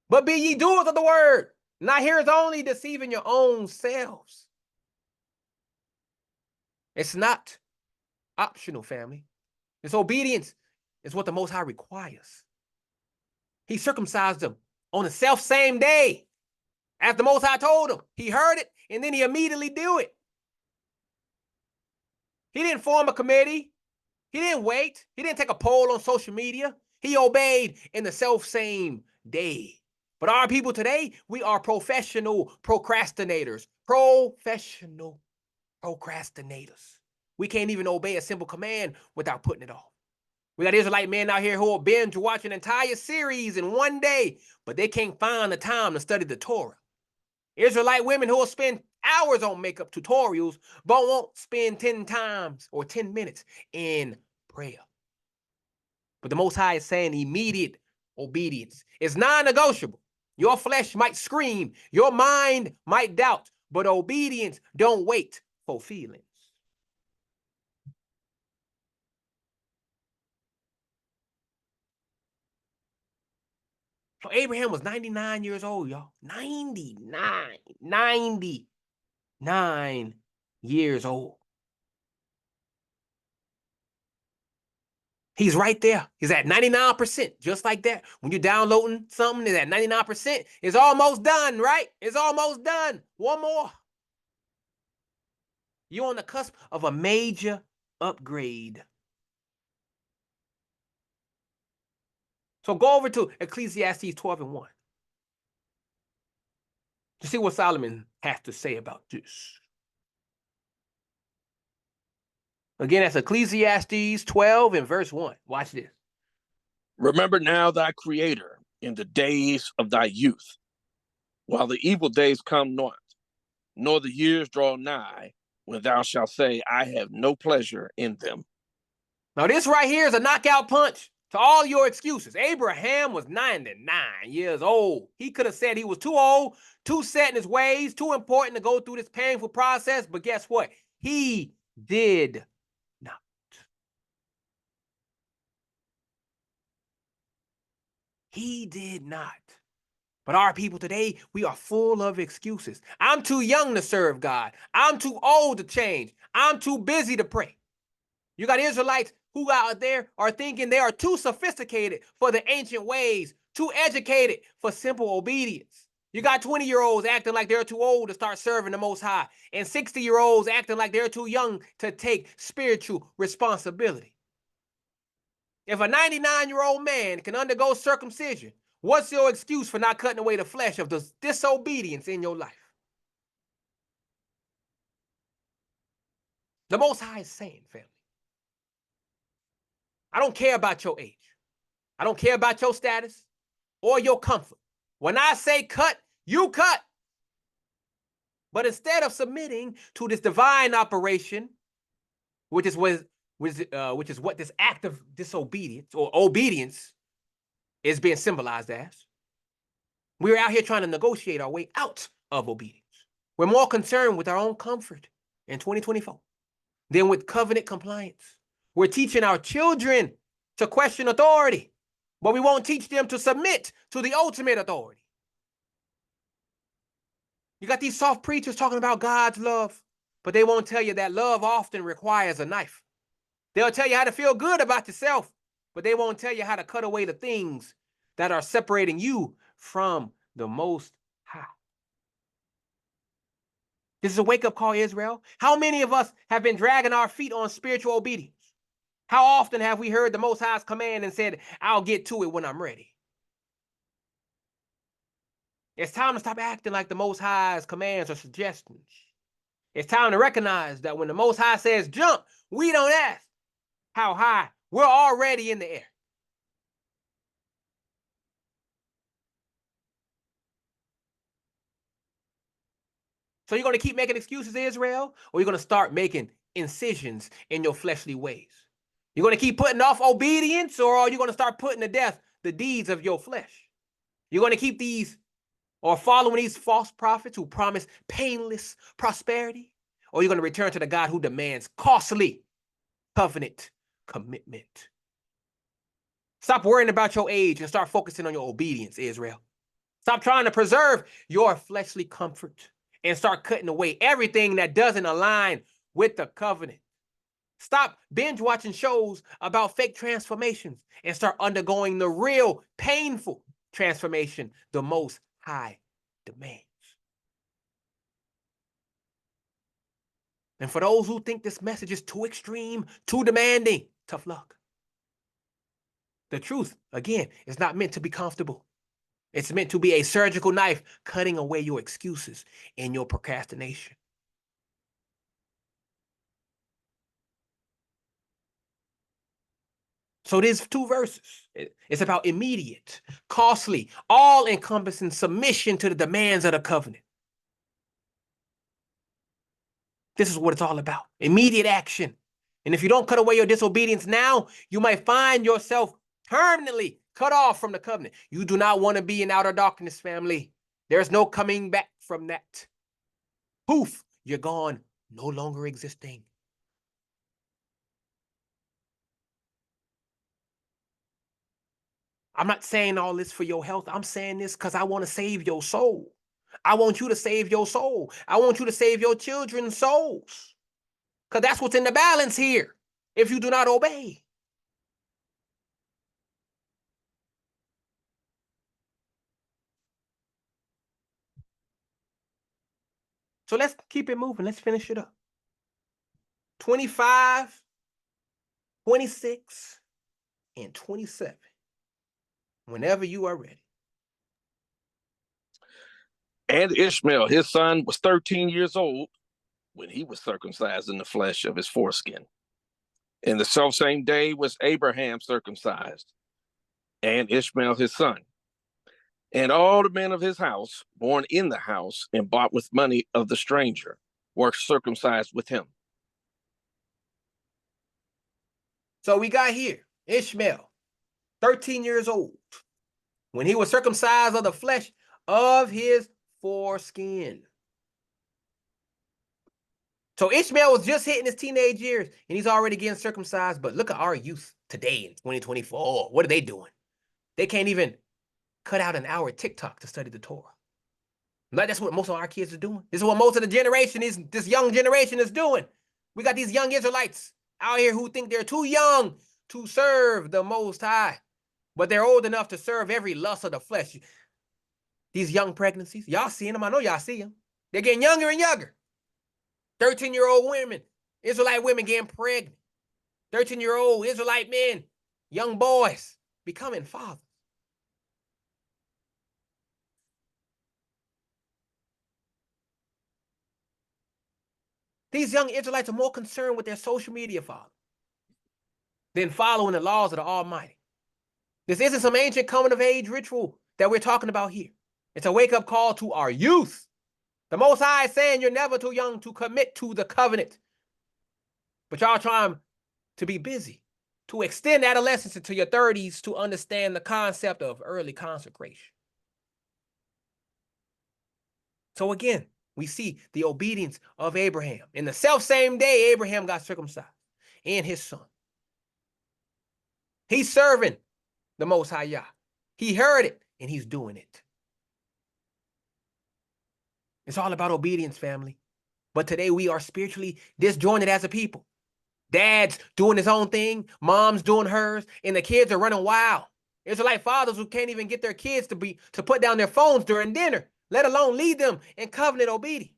But be ye doers of the word, not hearers only, deceiving your own selves. It's not optional, family. This obedience is what the Most High requires. He circumcised them on the self-same day as the Most High told him. He heard it, and then he immediately do it. He didn't form a committee. He didn't wait. He didn't take a poll on social media. He obeyed in the self-same day. But our people today, we are professional procrastinators. Professional procrastinators. We can't even obey a simple command without putting it off. We got Israelite men out here who will binge watch an entire series in one day, but they can't find the time to study the Torah. Israelite women who will spend hours on makeup tutorials, but won't spend 10 times or 10 minutes in prayer. But the Most High is saying immediate obedience is non-negotiable. Your flesh might scream, your mind might doubt, but obedience don't wait for feelings. So Abraham was 99 years old, y'all. 99 years old. He's right there. He's at 99%, just like that. When you're downloading something, it's at 99%. It's almost done, right? It's almost done. One more. You're on the cusp of a major upgrade. So go over to Ecclesiastes 12:1 to see what Solomon has to say about this. Again, that's Ecclesiastes 12:1. Watch this. Remember now thy creator in the days of thy youth, while the evil days come not, nor the years draw nigh, when thou shalt say, I have no pleasure in them. Now, this right here is a knockout punch to all your excuses. Abraham was 99 years old. He could have said he was too old, too set in his ways, too important to go through this painful process. But guess what? He did not. He did not. But our people today, we are full of excuses. I'm too young to serve God. I'm too old to change. I'm too busy to pray. You got Israelites who out there are thinking they are too sophisticated for the ancient ways, too educated for simple obedience. You got 20-year-olds acting like they're too old to start serving the Most High, and 60-year-olds acting like they're too young to take spiritual responsibility. If a 99-year-old man can undergo circumcision, what's your excuse for not cutting away the flesh of the disobedience in your life? The Most High is saying, family, I don't care about your age. I don't care about your status or your comfort. When I say cut, you cut. But instead of submitting to this divine operation, which is what this act of disobedience or obedience is being symbolized as, we're out here trying to negotiate our way out of obedience. We're more concerned with our own comfort in 2024 than with covenant compliance. We're teaching our children to question authority, but we won't teach them to submit to the ultimate authority. You got these soft preachers talking about God's love, but they won't tell you that love often requires a knife. They'll tell you how to feel good about yourself, but they won't tell you how to cut away the things that are separating you from the Most High. This is a wake-up call, Israel. How many of us have been dragging our feet on spiritual obedience? How often have we heard the Most High's command and said, I'll get to it when I'm ready? It's time to stop acting like the Most High's commands or suggestions. It's time to recognize that when the Most High says jump, we don't ask how high. We're already in the air. So you're going to keep making excuses, Israel, or you're going to start making incisions in your fleshly ways? You're going to keep putting off obedience, or are you going to start putting to death the deeds of your flesh? You're going to keep these or following these false prophets who promise painless prosperity, or you're going to return to the God who demands costly covenant commitment? Stop worrying about your age and start focusing on your obedience, Israel. Stop trying to preserve your fleshly comfort and start cutting away everything that doesn't align with the covenant. Stop binge watching shows about fake transformations and start undergoing the real painful transformation the Most High demands. And for those who think this message is too extreme, too demanding, tough luck. The truth, again, is not meant to be comfortable. It's meant to be a surgical knife cutting away your excuses and your procrastination. So there's two verses. It's about immediate, costly, all-encompassing submission to the demands of the covenant. This is what it's all about. Immediate action. And if you don't cut away your disobedience now, you might find yourself permanently cut off from the covenant. You do not want to be in outer darkness, family. There's no coming back from that. Poof, you're gone, no longer existing. I'm not saying all this for your health. I'm saying this because I want to save your soul. I want you to save your soul. I want you to save your children's souls. Because that's what's in the balance here if you do not obey. So let's keep it moving. Let's finish it up. 25, 26, and 27. Whenever you are ready. And Ishmael, his son, was 13 years old when he was circumcised in the flesh of his foreskin. And the selfsame day was Abraham circumcised, and Ishmael his son. And all the men of his house, born in the house and bought with money of the stranger, were circumcised with him. So we got here Ishmael, 13 years old, when he was circumcised of the flesh of his foreskin. So Ishmael was just hitting his teenage years and he's already getting circumcised. But look at our youth today in 2024. What are they doing? They can't even cut out an hour TikTok to study the Torah. Like that's what most of our kids are doing. This is what most of the generation is, this young generation is doing. We got these young Israelites out here who think they're too young to serve the Most High, but they're old enough to serve every lust of the flesh. These young pregnancies, y'all seeing them. I know y'all see them. They're getting younger and younger. 13-year-old women, Israelite women getting pregnant. 13-year-old Israelite men, young boys, becoming fathers. These young Israelites are more concerned with their social media following than following the laws of the Almighty. This isn't some ancient coming of age ritual that we're talking about here. It's a wake-up call to our youth. The Most High is saying you're never too young to commit to the covenant. But y'all trying to be busy, to extend adolescence into your 30s to understand the concept of early consecration. So again, we see the obedience of Abraham. In the self-same day, Abraham got circumcised and his son. He's serving the Most High Yah. He heard it and he's doing it. It's all about obedience, family. But today we are spiritually disjointed as a people. Dad's doing his own thing, mom's doing hers, and the kids are running wild. It's like fathers who can't even get their kids to put down their phones during dinner, let alone lead them in covenant obedience.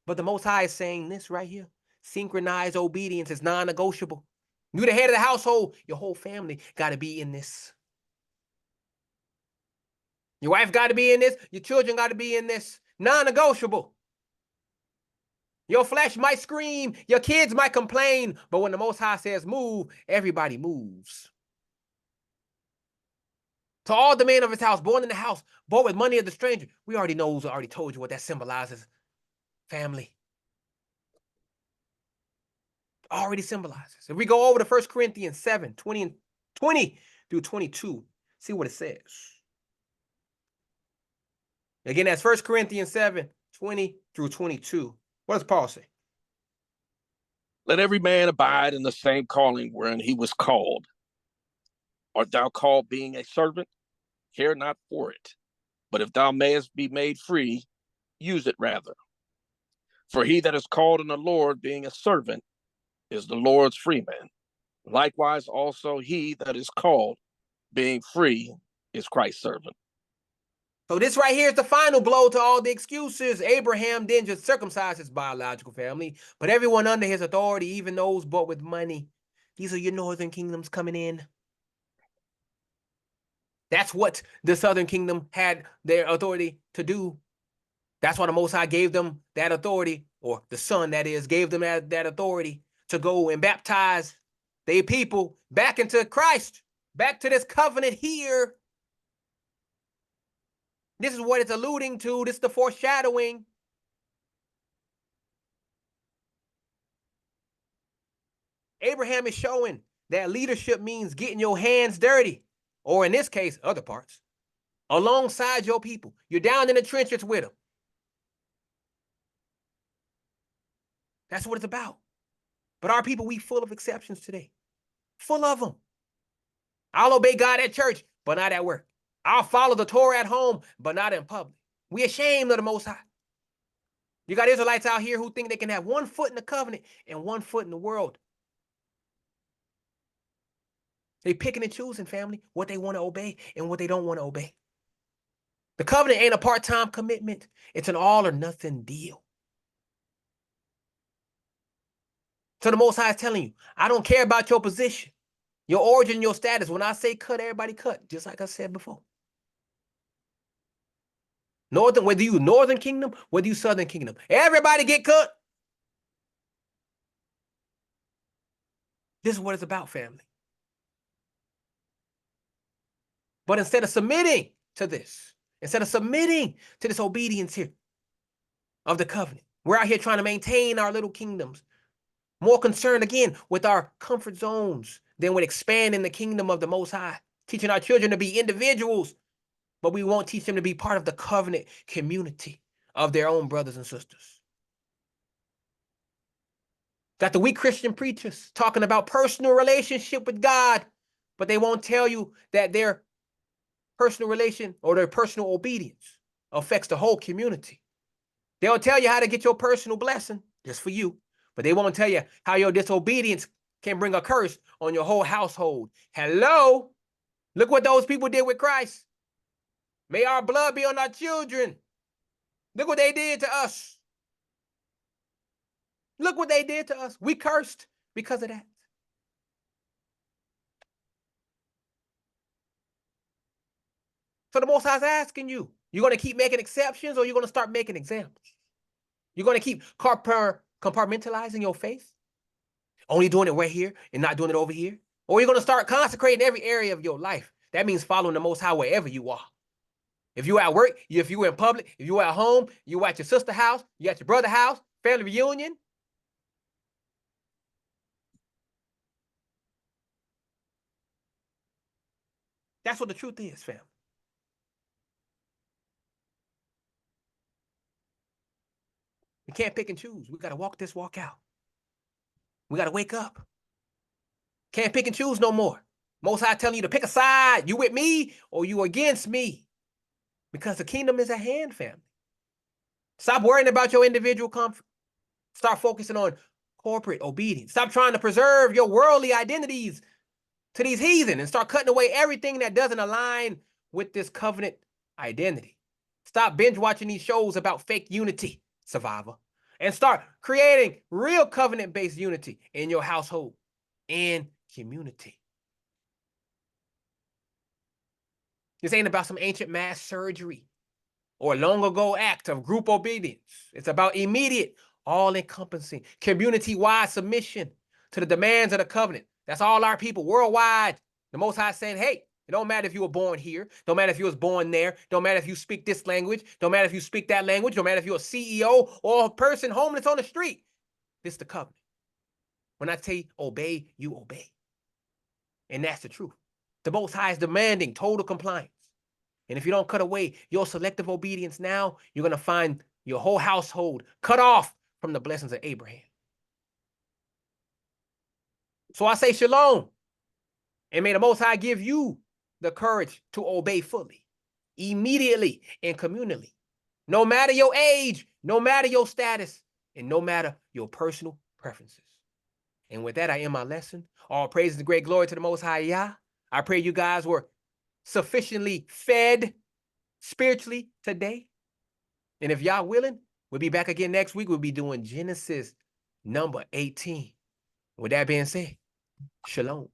But the Most High is saying this right here. Synchronized obedience is non-negotiable. You're the head of the household. Your whole family got to be in this. Your wife got to be in this. Your children got to be in this. Non-negotiable. Your flesh might scream. Your kids might complain. But when the Most High says move, everybody moves. To all the men of his house, born in the house, bought with money of the stranger. We already know, I already told you what that symbolizes. Family. Already symbolizes. If we go over to 1 Corinthians 7, 20 through 22, see what it says. Again, that's 1 Corinthians 7, 20 through 22. What does Paul say? Let every man abide in the same calling wherein he was called. Art thou called being a servant? Care not for it. But if thou mayest be made free, use it rather. For he that is called in the Lord being a servant is the Lord's freeman. Likewise also he that is called being free is Christ's servant. So this right here is the final blow to all the excuses. Abraham didn't just circumcise his biological family, but everyone under his authority, even those bought with money. These are your northern kingdoms coming in. That's what the southern kingdom had their authority to do. That's why the Most High gave them that authority, or the Son, that is, gave them that authority to go and baptize their people back into Christ, back to this covenant here. This is what it's alluding to. This is the foreshadowing. Abraham is showing that leadership means getting your hands dirty, or in this case, other parts, alongside your people. You're down in the trenches with them. That's what it's about. But our people, we full of exceptions today. Full of them. I'll obey God at church, but not at work. I'll follow the Torah at home, but not in public. We ashamed of the Most High. You got Israelites out here who think they can have one foot in the covenant and one foot in the world. They picking and choosing, family, what they want to obey and what they don't want to obey. The covenant ain't a part-time commitment. It's an all or nothing deal. So the Most High is telling you, I don't care about your position, your origin, your status. When I say cut, everybody cut, just like I said before. Northern, whether you northern kingdom, whether you southern kingdom, everybody get cut. This is what it's about, family. But instead of submitting to this, instead of submitting to this obedience here of the covenant, we're out here trying to maintain our little kingdoms, more concerned again with our comfort zones than with expanding the kingdom of the Most High, teaching our children to be individuals, but we won't teach them to be part of the covenant community of their own brothers and sisters. Got the weak Christian preachers talking about personal relationship with God, but they won't tell you that their personal relation or their personal obedience affects the whole community. They'll tell you how to get your personal blessing just for you, but they won't tell you how your disobedience can bring a curse on your whole household. Hello? Look what those people did with Christ. May our blood be on our children. Look what they did to us. Look what they did to us. We cursed because of that. So the Most High is asking you, you're going to keep making exceptions or you're going to start making examples? You're going to keep compartmentalizing your faith? Only doing it right here and not doing it over here? Or you're going to start consecrating every area of your life? That means following the Most High wherever you are. If you're at work, if you're in public, if you're at home, you're at your sister's house, you're at your brother's house, family reunion. That's what the truth is, fam. We can't pick and choose. We got to walk this walk out. We got to wake up. Can't pick and choose no more. Most High telling you to pick a side. You with me or you against me? Because the kingdom is at hand, family. Stop worrying about your individual comfort. Start focusing on corporate obedience. Stop trying to preserve your worldly identities to these heathen and start cutting away everything that doesn't align with this covenant identity. Stop binge watching these shows about fake unity, survivor, and start creating real covenant-based unity in your household, in community. This ain't about some ancient mass surgery or long ago act of group obedience. It's about immediate, all-encompassing, community-wide submission to the demands of the covenant. That's all our people worldwide. The Most High saying, hey, it don't matter if you were born here. Don't matter if you was born there. Don't matter if you speak this language. Don't matter if you speak that language. Don't matter if you're a CEO or a person homeless on the street. This is the covenant. When I say obey, you obey. And that's the truth. The Most High is demanding total compliance. And if you don't cut away your selective obedience now, you're going to find your whole household cut off from the blessings of Abraham. So I say shalom. And may the Most High give you the courage to obey fully, immediately, and communally. No matter your age, no matter your status, and no matter your personal preferences. And with that, I end my lesson. All praise and great glory to the Most High Yah. I pray you guys were sufficiently fed spiritually today. And if y'all willing, we'll be back again next week. We'll be doing Genesis number 18. With that being said, shalom.